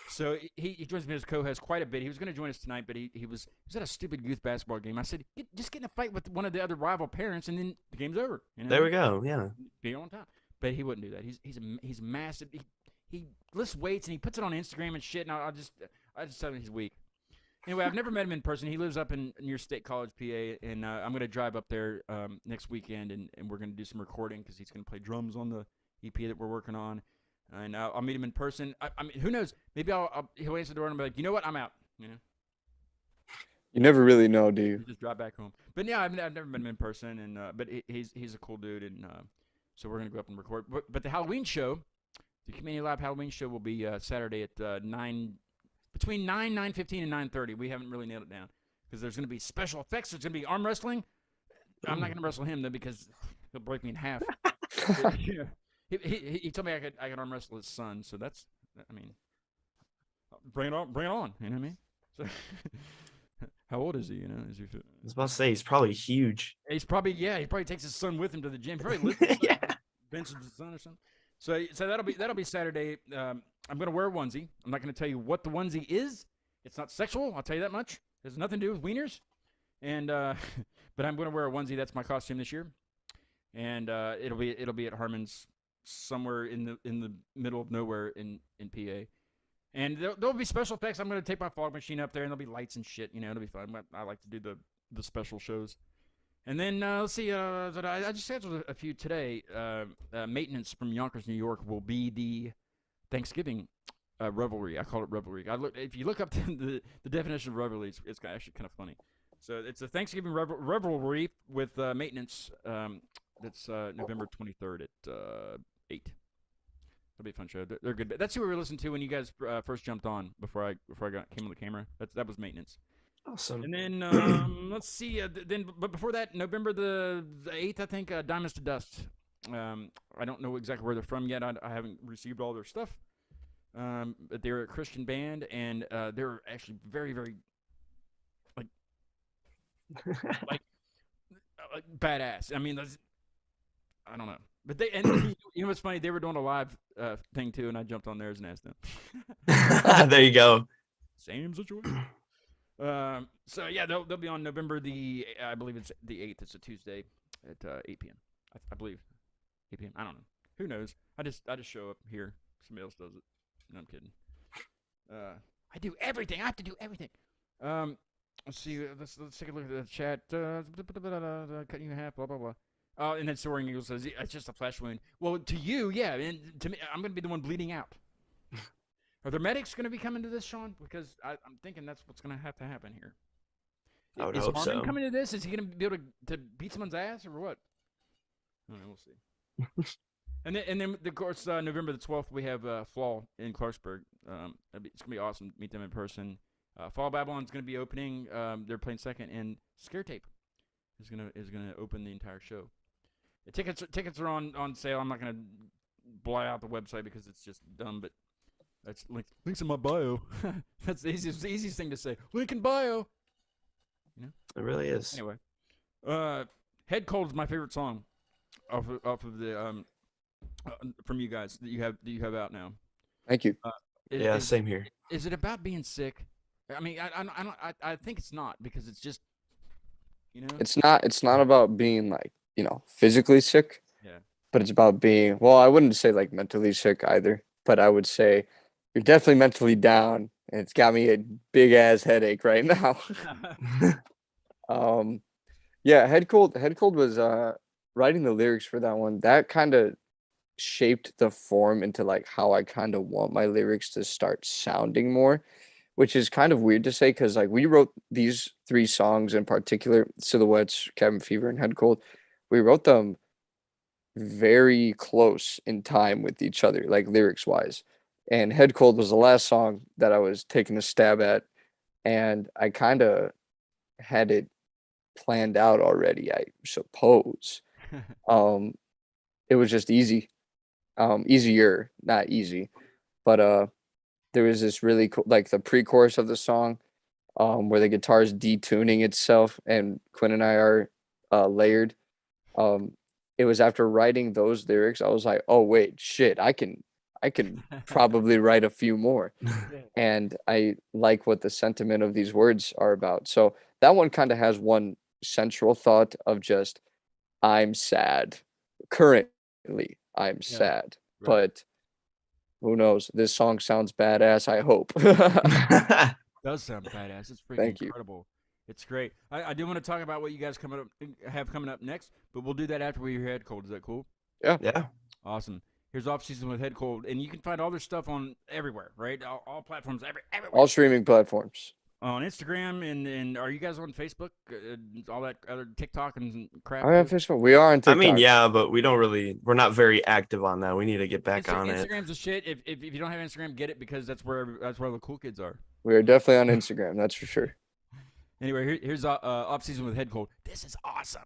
So he joins me as co-host quite a bit. He was going to join us tonight, but he was at a stupid youth basketball game. I said, just get in a fight with one of the other rival parents, and then the game's over. You know? There we go. Yeah. Be on time. But he wouldn't do that. He's massive. He lifts weights and he puts it on Instagram and shit. And I just tell him he's weak. Anyway, I've never met him in person. He lives up in near State College, PA, and I'm going to drive up there next weekend, and we're going to do some recording because he's going to play drums on the EP that we're working on. And I'll meet him in person. I mean, who knows? Maybe he'll answer the door and be like, you know what? I'm out. You know. You never really know, do you? Just drive back home. But yeah, I've never met him in person, and but he's a cool dude, and so we're gonna go up and record. But the Halloween show, the Community Lab Halloween show, will be Saturday at between 9:15 and 9:30. We haven't really nailed it down because there's gonna be special effects. There's gonna be arm wrestling. I'm not gonna wrestle him though because he'll break me in half. But, yeah. He told me I could arm wrestle his son, so that's, I mean, bring it on, you know what I mean? So, how old is he? You know, I was about to say he's probably huge. He probably takes his son with him to the gym. He probably lifts his son, benches his son or something. So that'll be Saturday. I'm gonna wear a onesie. I'm not gonna tell you what the onesie is. It's not sexual. I'll tell you that much. It has nothing to do with wieners. And but I'm gonna wear a onesie. That's my costume this year. And it'll be at Harmon's, somewhere in the middle of nowhere in PA, and there'll be special effects. I'm gonna take my fog machine up there, and there'll be lights and shit. You know, it'll be fun. I like to do the special shows. And then let's see. I just scheduled a few today. Maintenance from Yonkers, New York, will be the Thanksgiving revelry. I call it revelry. If you look up the definition of revelry, it's actually kind of funny. So it's a Thanksgiving revelry with Maintenance. That's November 23rd at 8. That'll be a fun show. They're good. That's who we were listening to when you guys first jumped on before I came on the camera. That was Maintenance. Awesome. And then let's see. But before that, November the 8th, I think. Diamonds to Dust. I don't know exactly where they're from yet. I haven't received all their stuff. But they're a Christian band, and they're actually very, very like badass. I mean, I don't know. But you know what's funny? They were doing a live thing too, and I jumped on theirs and asked them. There you go. Same situation. So yeah, they'll be on November I believe it's the 8th. It's a Tuesday at 8 p.m. I believe 8 p.m. I don't know. Who knows? I just show up here. Somebody else does it. No, I'm kidding. I do everything. I have to do everything. Let's see. Let's take a look at the chat. Cutting you in half. Blah blah blah. Oh, and then Soaring Eagle says it's just a flesh wound. Well, to you, yeah, and to me, I'm going to be the one bleeding out. Are there medics going to be coming to this, Sean? Because I'm thinking that's what's going to have to happen here. I would Is hope Harmon so. coming to this? Is he going to be able to beat someone's ass or what? I don't know, we'll see. and then of course November the 12th we have Flaw in Clarksburg. It's going to be awesome to meet them in person. Fall Babylon's going to be opening. They're playing second, and Scare Tape is going to open the entire show. The tickets are on sale. I'm not going to blot out the website because it's just dumb. But that's links in my bio. That's the easiest thing to say. Link in bio. It really is. Anyway, Head Cold is my favorite song off of the from you guys that you have out now. Thank you. Yeah, same here. Is it about being sick? I mean, I think it's not, because it's just, you know. It's not about being like, physically sick. Yeah. But it's about being, well, I wouldn't say like mentally sick either, but I would say you're definitely mentally down, and it's got me a big ass headache right now. Yeah, Head Cold was writing the lyrics for that one. That kind of shaped the form into like how I kind of want my lyrics to start sounding more, which is kind of weird to say, because like we wrote these 3 songs in particular, Silhouettes, Cabin Fever, and Head Cold. We wrote them very close in time with each other, like lyrics wise. And Head Cold was the last song that I was taking a stab at, and I kind of had it planned out already, I suppose. It was just easy. Easier, not easy. But there was this really cool, like the pre-chorus of the song, where the guitar is detuning itself, and Quinn and I are layered. It was after writing those lyrics, I was like, oh wait, shit, I can probably write a few more. And I like what the sentiment of these words are about. So that one kind of has one central thought of just, I'm sad. Currently, I'm sad. right. But who knows? This song sounds badass, I hope. Does sound badass. It's freaking Thank you. incredible. It's great. I do want to talk about what you guys have coming up next, but we'll do that after we hear Head Cold. Is that cool? Yeah. Awesome. Here's Off Season with Head Cold, and you can find all their stuff on everywhere, right? All platforms, everywhere. All streaming platforms. On Instagram, and are you guys on Facebook? All that other TikTok and crap? I am Facebook. We are on I TikTok. mean, yeah, but we're not very active on that. We need to get back on it. Instagram's a shit. If you don't have Instagram, get it, because that's where the cool kids are. We are definitely on Instagram, that's for sure. Anyway, here's Off Season with Head Cold. This is awesome.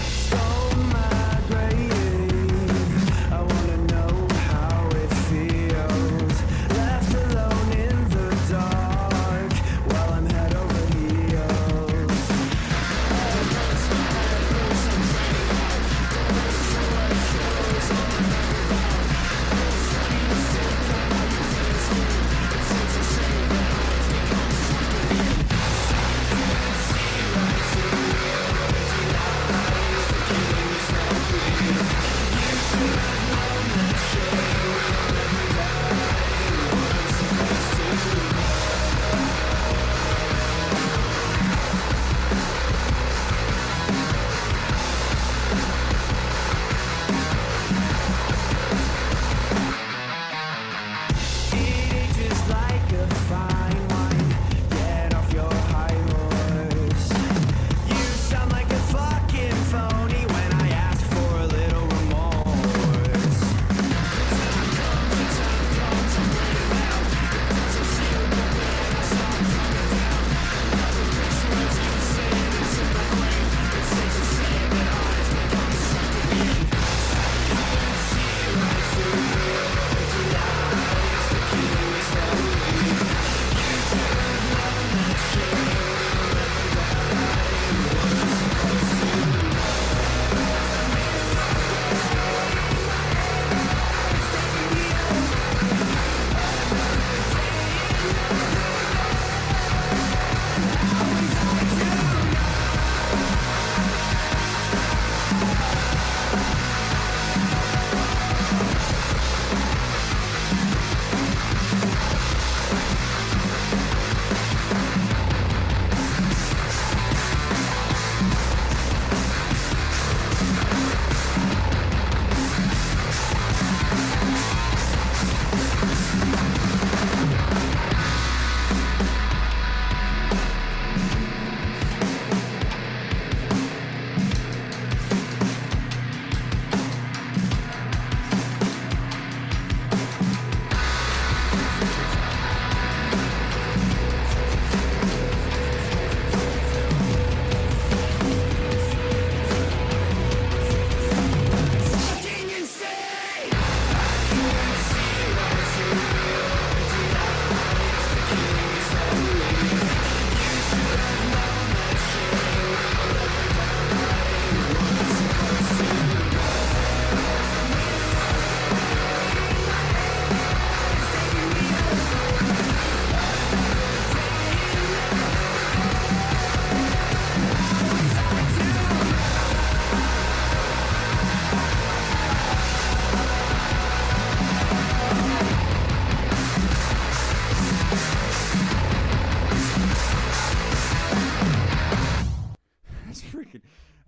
Stole my grave. I wanna know how it feels. Left alone in the dark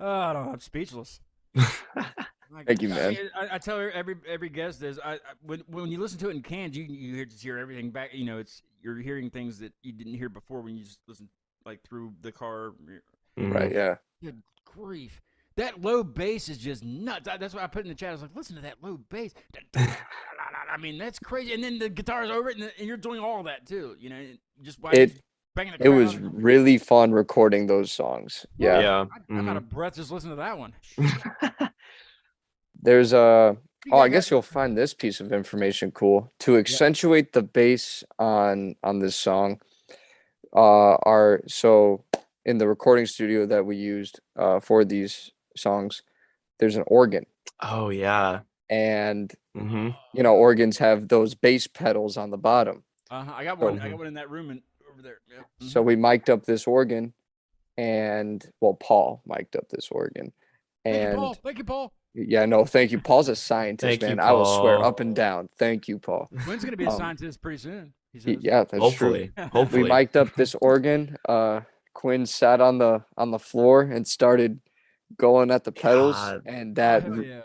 I don't know. I'm speechless. Thank you, man. I tell every guest this. When you listen to it in cans, just hear everything back. You know, you're hearing things that you didn't hear before when you just listen like through the car. Right, yeah. Good grief. That low bass is just nuts. That's why I put in the chat. I was like, listen to that low bass. I mean, that's crazy. And then the guitar's over it, and you're doing all that too. You know, just banging the crowd. It was really fun recording those songs. Yeah. Yeah. I'm out of breath just listening to that one. There's a You I guys guess have- you'll find this piece of information cool. To accentuate the bass on this song, so in the recording studio that we used for these songs, there's an organ. Oh yeah. And Mm-hmm. you know, organs have those bass pedals on the bottom. I got one. I got one in that room and over there. Yep. So we mic'd up this organ, and Paul mic'd up this organ. And Thank you, Paul. yeah, no, thank you. Paul's a scientist, Thank you, man. I will swear Paul. up and down. Thank you, Paul. Quinn's gonna be a Um, scientist pretty soon. He says. Yeah, that's Hopefully. true. We Hopefully. mic'd up this organ. Quinn sat on the floor and started going at the pedals, God. and that Hell yeah.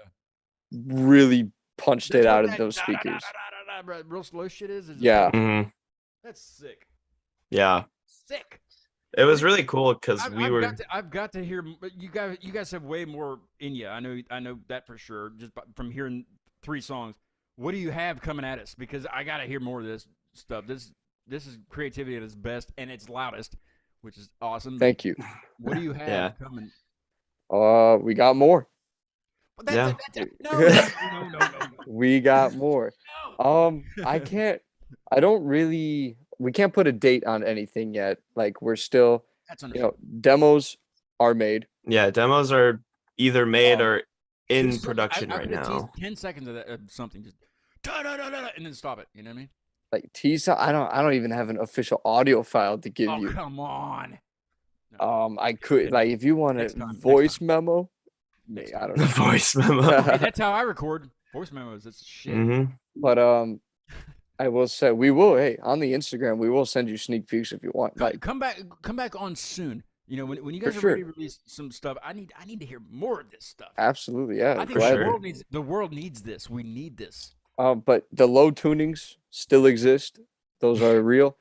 really punched That's it what out of that those da- da- da- speakers. da- da- da- da- real slow shit is. Yeah. Mhm. That's sick. Yeah. Sick. It was really cool because I've got to hear. But you guys have way more in you. I know that for sure. Just from hearing 3 songs. What do you have coming at us? Because I got to hear more of this stuff. This is creativity at its best and its loudest, which is awesome. Thank you. What do you have Yeah. coming? We got more. But that's Yeah. no. We got more. We can't put a date on anything yet. Like we're still, That's you know, demos are made. Yeah, demos are either made Um, or in Just- production I right could tease now. 10 seconds of that something, just da-da-da-da-da, and then stop it. You know what I mean? Like teaser, I don't even have an official audio file to give Oh you. come on. No. I could, like, if you want a Next time, voice memo, Next I don't The know. voice memo. Hey, that's how I record voice memos. That's shit. hmm But I will say we will. Hey, on the Instagram, we will send you sneak peeks if you want. Like, Come back on soon. You know, when you guys For are ready sure. to release some stuff, I need to hear more of this stuff. absolutely, yeah. I think for the sure. world needs this. We need this. But the low tunings still exist. Those are real.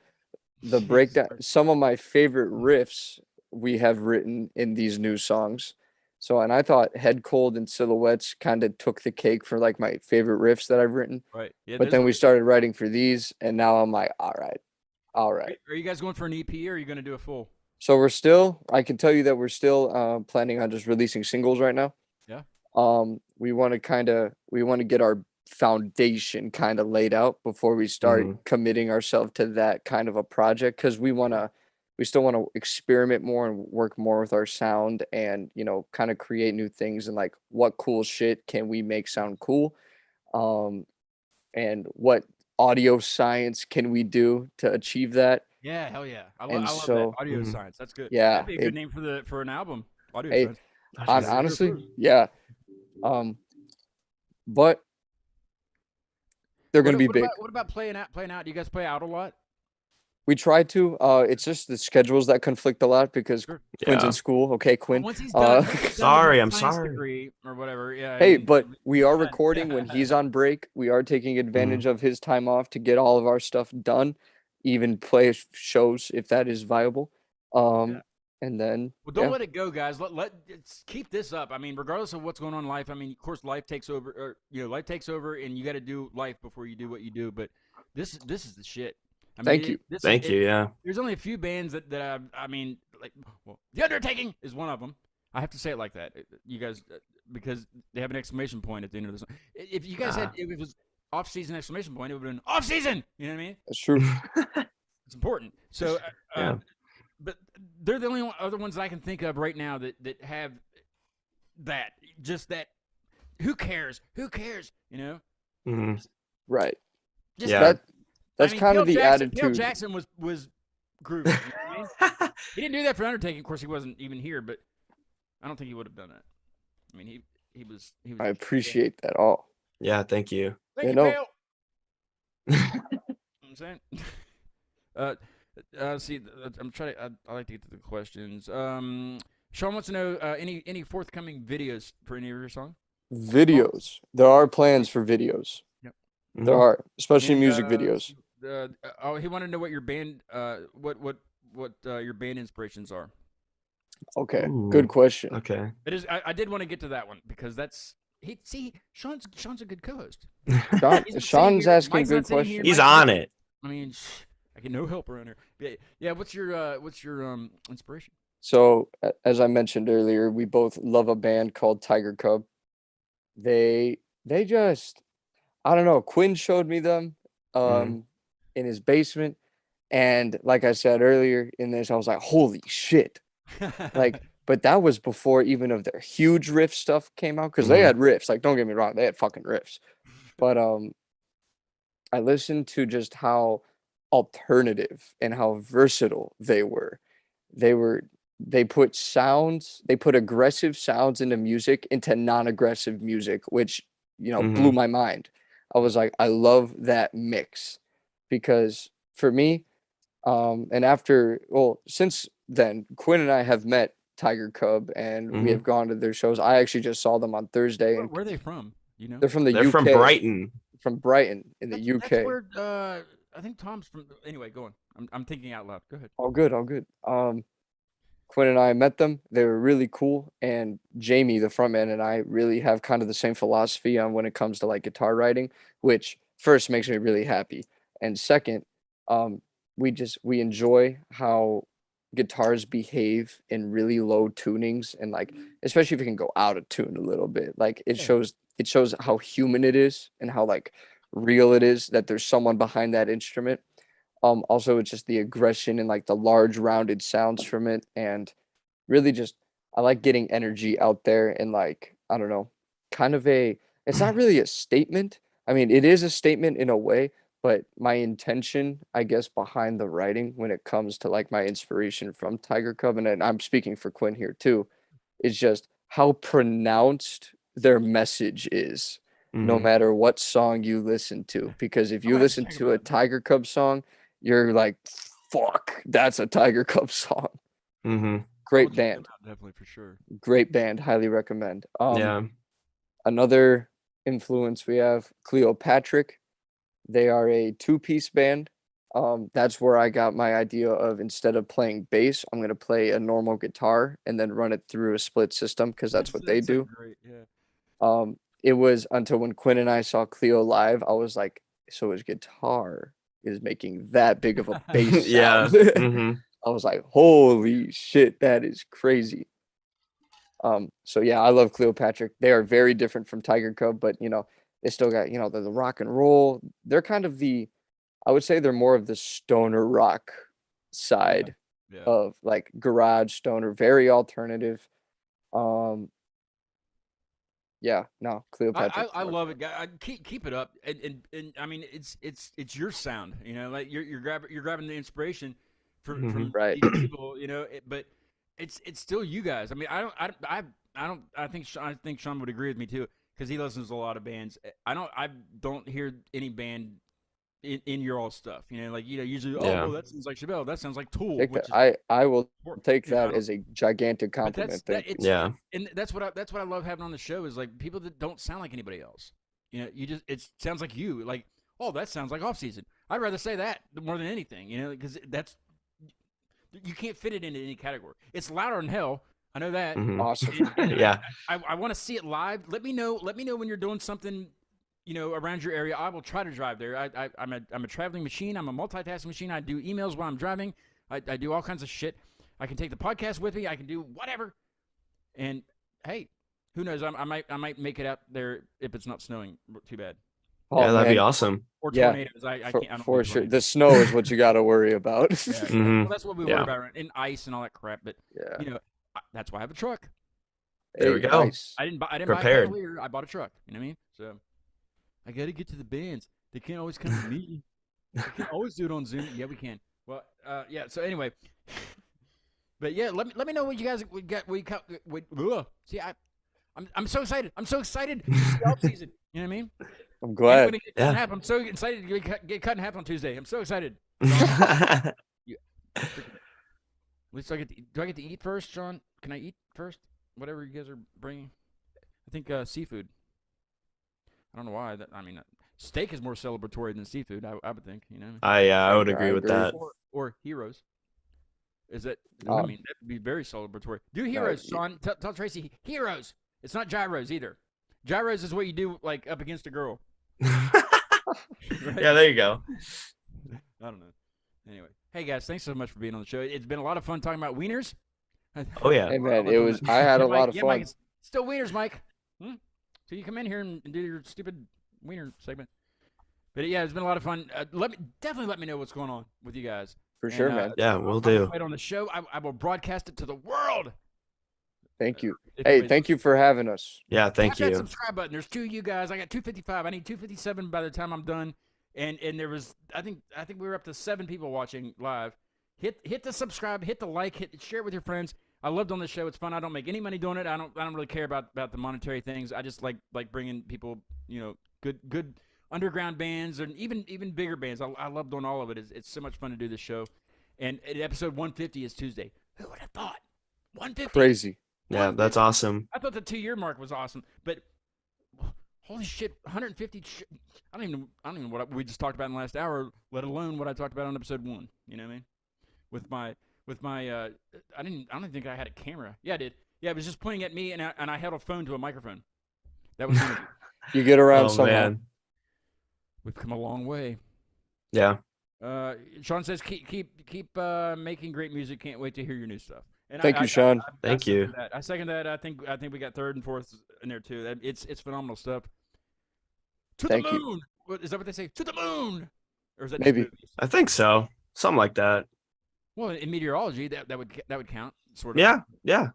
The Jesus breakdown. Christ. Some of my favorite riffs we have written in these new songs. So, and I thought Head Cold and Silhouettes kind of took the cake for like my favorite riffs that I've written. Right. Yeah. But then we started writing for these, and now I'm like, all right. Are you guys going for an EP or are you going to do a full? So I can tell you that we're still planning on just releasing singles right now. Yeah. We want to get our foundation kind of laid out before we start Mhm. committing ourselves to that kind of a project, because we still want to experiment more and work more with our sound, and you know, kind of create new things, and like what cool shit can we make sound cool, and what audio science can we do to achieve that. Yeah. Hell yeah. I And love so- that. Audio Mhm. science. That's good. Yeah, That'd be a good name for an album. Audio Hey, science. honestly, yeah. But they're gonna be big. What about playing out? Do you guys play out a lot? We try to. It's just the schedules that conflict a lot because Sure. Quinn's Yeah. in school. Okay, Quinn. Once he's Uh, done, once he's done with Sorry, his I'm science sorry. degree or whatever. Yeah. Hey, he- but we are done. recording when he's on break. We are taking advantage of his time off to get all of our stuff done, even play shows if that is viable. Yeah. And then Well, don't yeah, let it go, guys. Keep this up. I mean, regardless of what's going on in life. I mean, of course, life takes over. Or, life takes over, and you got to do life before you do what you do. But this is the shit. I mean, Thank you. Thank you. Yeah. There's only a few bands that I mean, like, well, The Undertaking is one of them. I have to say it like that. You guys, because they have an exclamation point at the end of the song. If you guys had, if it was off-season exclamation point, it would have been off-season. You know what I mean? that's true. It's important. So, Yeah. but they're the only other ones that I can think of right now that have that. Just that. Who cares? Who cares? You know. hmm Right. Just Yeah. That's kind of the Dale attitude. Jackson was groovy. You know what I mean? He didn't do that for Undertaking. Of course, he wasn't even here, but I don't think he would have done that. I mean, he was. I appreciate that all. Yeah. Thank you. Thank You you, know. Dale. You know what I'm saying. See, I'm trying to. I like to get to the questions. Sean wants to know any forthcoming videos for any of your songs. Videos. There are plans for videos. There are, especially And, music videos. He wanted to know what your band what your band inspirations are. Okay, Ooh. good question. Okay. It is. I did want to get to that one because that's Sean's a good co-host. Sean, He's not Sean's sitting here- asking Mike's not good sitting here, questions. He's Mike's on not- it. I mean, I get no help around here. Yeah. What's your inspiration? So, as I mentioned earlier, we both love a band called Tiger Cub. They just, I don't know. Quinn showed me them in his basement, and like I said earlier in this, I was like, "Holy shit!" Like, but that was before even of their huge riff stuff came out because they Mhm. had riffs. Like, don't get me wrong, they had fucking riffs. But I listened to just how alternative and how versatile they were. They put sounds, they put aggressive sounds into music into non-aggressive music, which blew my mind. I was like, I love that mix because for me, and since then, Quinn and I have met Tiger Cub and we have gone to their shows. I actually just saw them on Thursday, and Where are they from? You know, they're from the They're UK. from Brighton. From Brighton in the UK. That's where I think Tom's from. Anyway, go on. I'm thinking out loud. Go ahead. All good, all good. Quinn and I met them. They were really cool, and Jamie, the frontman, and I really have kind of the same philosophy on when it comes to like guitar writing, which first makes me really happy, and second, we enjoy how guitars behave in really low tunings, and like especially if it can go out of tune a little bit, like it shows how human it is and how like real it is that there's someone behind that instrument. Also, it's just the aggression and like the large rounded sounds from it, and really just I like getting energy out there and like I don't know, kind of it's not really a statement. I mean, it is a statement in a way, but my intention, I guess, behind the writing when it comes to like my inspiration from Tiger Cub, and I'm speaking for Quinn here too, is just how pronounced their message is, no Mhm. matter what song you listen to. Because if you gonna have to listen check to them a out. Tiger Cub song, you're like, fuck, that's a Tiger Cub song. Mhm. Great I'll check them band. out, definitely for sure. Great band. Highly recommend. Yeah. Another influence we have, Cleopatra. They are a two-piece band. That's where I got my idea of instead of playing bass, I'm gonna play a normal guitar and then run it through a split system because that's what they do. Great. Yeah. It was until when Quinn and I saw Cleo live, I was like, so his guitar is making that big of a bass Yeah. sound. Mhm. I was like, holy shit, that is crazy. So yeah, I love Cleopatra. They are very different from Tiger Cub, but they still got, the rock and roll. They're kind of I would say they're more of the stoner rock side Yeah. of like garage stoner, very alternative. Yeah, no, Cleopatra. I love it, guy. Keep it up, and I mean it's your sound, like you're grabbing the inspiration from Right. these people, but it's still you guys. I mean, I think Sean would agree with me too because he listens to a lot of bands. I don't hear any band in your all stuff, usually Yeah. that sounds like Chevelle, that sounds like Tool, Take which that. I will is take you know, I that don't- as a gigantic but compliment. Thank you. Yeah. and that's what I love having on the show is like people that don't sound like anybody else. It sounds like you. Like, oh, that sounds like Off Season. I'd rather say that more than anything, because you can't fit it into any category. It's louder than hell. I know that. Mhm. Awesome. Yeah. I want to see it live. Let me know when you're doing something, around your area. I will try to drive there. I'm a traveling machine. I'm a multitasking machine. I do emails while I'm driving. I do all kinds of shit. I can take the podcast with me. I can do whatever. And hey, who knows? I might make it out there if it's not snowing too bad Oh, Yeah, that'd be man, awesome. or Yeah, tornadoes. I for, can't. I don't for do sure. tornadoes. The snow is what you got to worry about. Yeah. Mhm. Well, that's what we Yeah. worry about, and ice and all that crap. But Yeah. that's why I have a truck. There we Hey, go. nice. I didn't buy Prepared. a Cavalier. I bought a truck. You know what I mean? So I got to get to the bands. They can't always come to me. We can't always do it on Zoom. Yeah, we can. Well, yeah. So anyway, but yeah, let me know what you guys see. I'm so excited. I'm so excited to see off season. You know what I mean? I'm And glad. when it gets cut in Yeah. half, I'm so excited to get cut in half on Tuesday. I'm so excited. At least do I get to eat first, Sean? Can I eat first? Whatever you guys are bringing. I think seafood. I don't know why. Steak is more celebratory than seafood. I would think. You know. I would I agree with agree. that. Or heroes. Is that? I Um, mean, that would be very celebratory. Do heroes, y- Sean. Tell Tracy heroes. It's not gyros either. Gyros is what you do like up against a girl. Right? Yeah, there you go. I don't know. Anyway, hey guys, thanks so much for being on the show. It's been a lot of fun talking about wieners. Oh yeah. Hey man, it was. I had a lot of yeah, fun. Mike, it's still wieners, Mike. So you come in here and do your stupid wiener segment. But yeah, it's been a lot of fun. Definitely let me know what's going on with you guys. For sure, And, man. Yeah, I'll we'll do. play it on the show. I will broadcast it to the world. Thank you. If Hey, anybody's- thank you for having us. Yeah, thank Tap that you. subscribe button. There's 2 of you guys. I got 255. I need 257 by the time I'm done. And there was I think we were up to 7 people watching live. Hit the subscribe, hit the like, share it with your friends. I loved on the show. It's fun. I don't make any money doing it. I don't really care about the monetary things. I just like bringing people, good underground bands and even bigger bands. I love doing all of it. It's so much fun to do this show. And episode 150 is Tuesday. Who would have thought? 150. Crazy. Yeah, that's awesome. I thought the 2-year mark was awesome, but holy shit, 150. I don't even know what we just talked about in the last hour, let alone what I talked about on episode 1. You know what I mean? With my I don't think I had a camera. Yeah, I did. Yeah, it was just pointing at me, and I held a phone to a microphone. That was the interview. You get around Oh somehow. man. We've come a long way. Yeah. Sean says keep making great music. Can't wait to hear your new stuff. And Thank you, Sean. Thank second you. that. I second that. I think we got 3rd and 4th in there too. It's phenomenal stuff. To Thank the you. moon. What, is that what they say? To the moon. Or is that Maybe. Just movies? I think so. Something like that. Well, in meteorology, that would count. Sort of. Yeah. Yeah.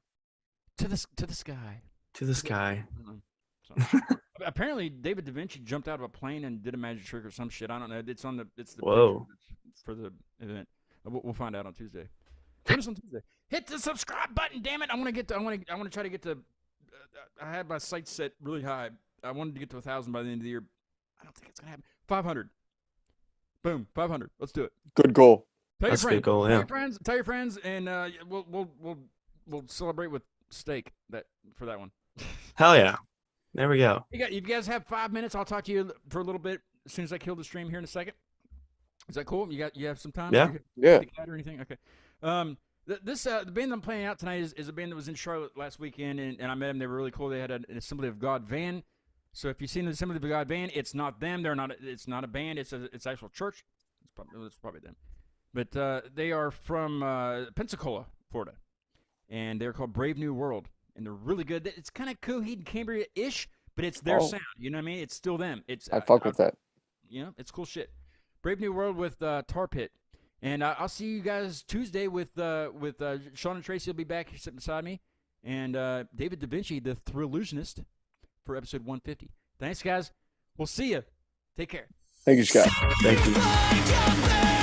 To the sky. To the sky. I don't know. So, apparently, David Da Vinci jumped out of a plane and did a magic trick or some shit. I don't know. It's the Whoa. picture for the event. We'll find out on Tuesday. Join us on Tuesday. Hit the subscribe button, damn it! I want to try to get to. I had my sights set really high. I wanted to get to 1,000 by the end of the year. I don't think it's gonna happen. 500. Boom, 500. Let's do it. Good goal. Tell That's a your good goal, friends. yeah. Tell your friends, and we'll celebrate with steak for that one. Hell yeah. There we go. If you guys have 5 minutes, I'll talk to you for a little bit as soon as I kill the stream here in a second. Is that cool? You have some time? Yeah. Yeah. The cat or anything? Okay. The band I'm playing out tonight is a band that was in Charlotte last weekend, and I met them. They were really cool. They had an Assembly of God van. So if you've seen the Assembly of God van, it's not them. It's not a band. It's actual church. It's probably them. But they are from Pensacola, Florida, and they're called Brave New World, and they're really good. It's kind of Coheed and Cambria-ish, but it's their Oh. sound. You know what I mean? It's still them. It's I fuck with that. You know, it's cool shit. Brave New World with Tar Pit. And I'll see you guys Tuesday with Sean and Tracy will be back here sitting beside me. And David Da Vinci, the Thrillusionist, for episode 150. Thanks, guys. We'll see you. Take care. Thank you, Scott. Thank you. Find your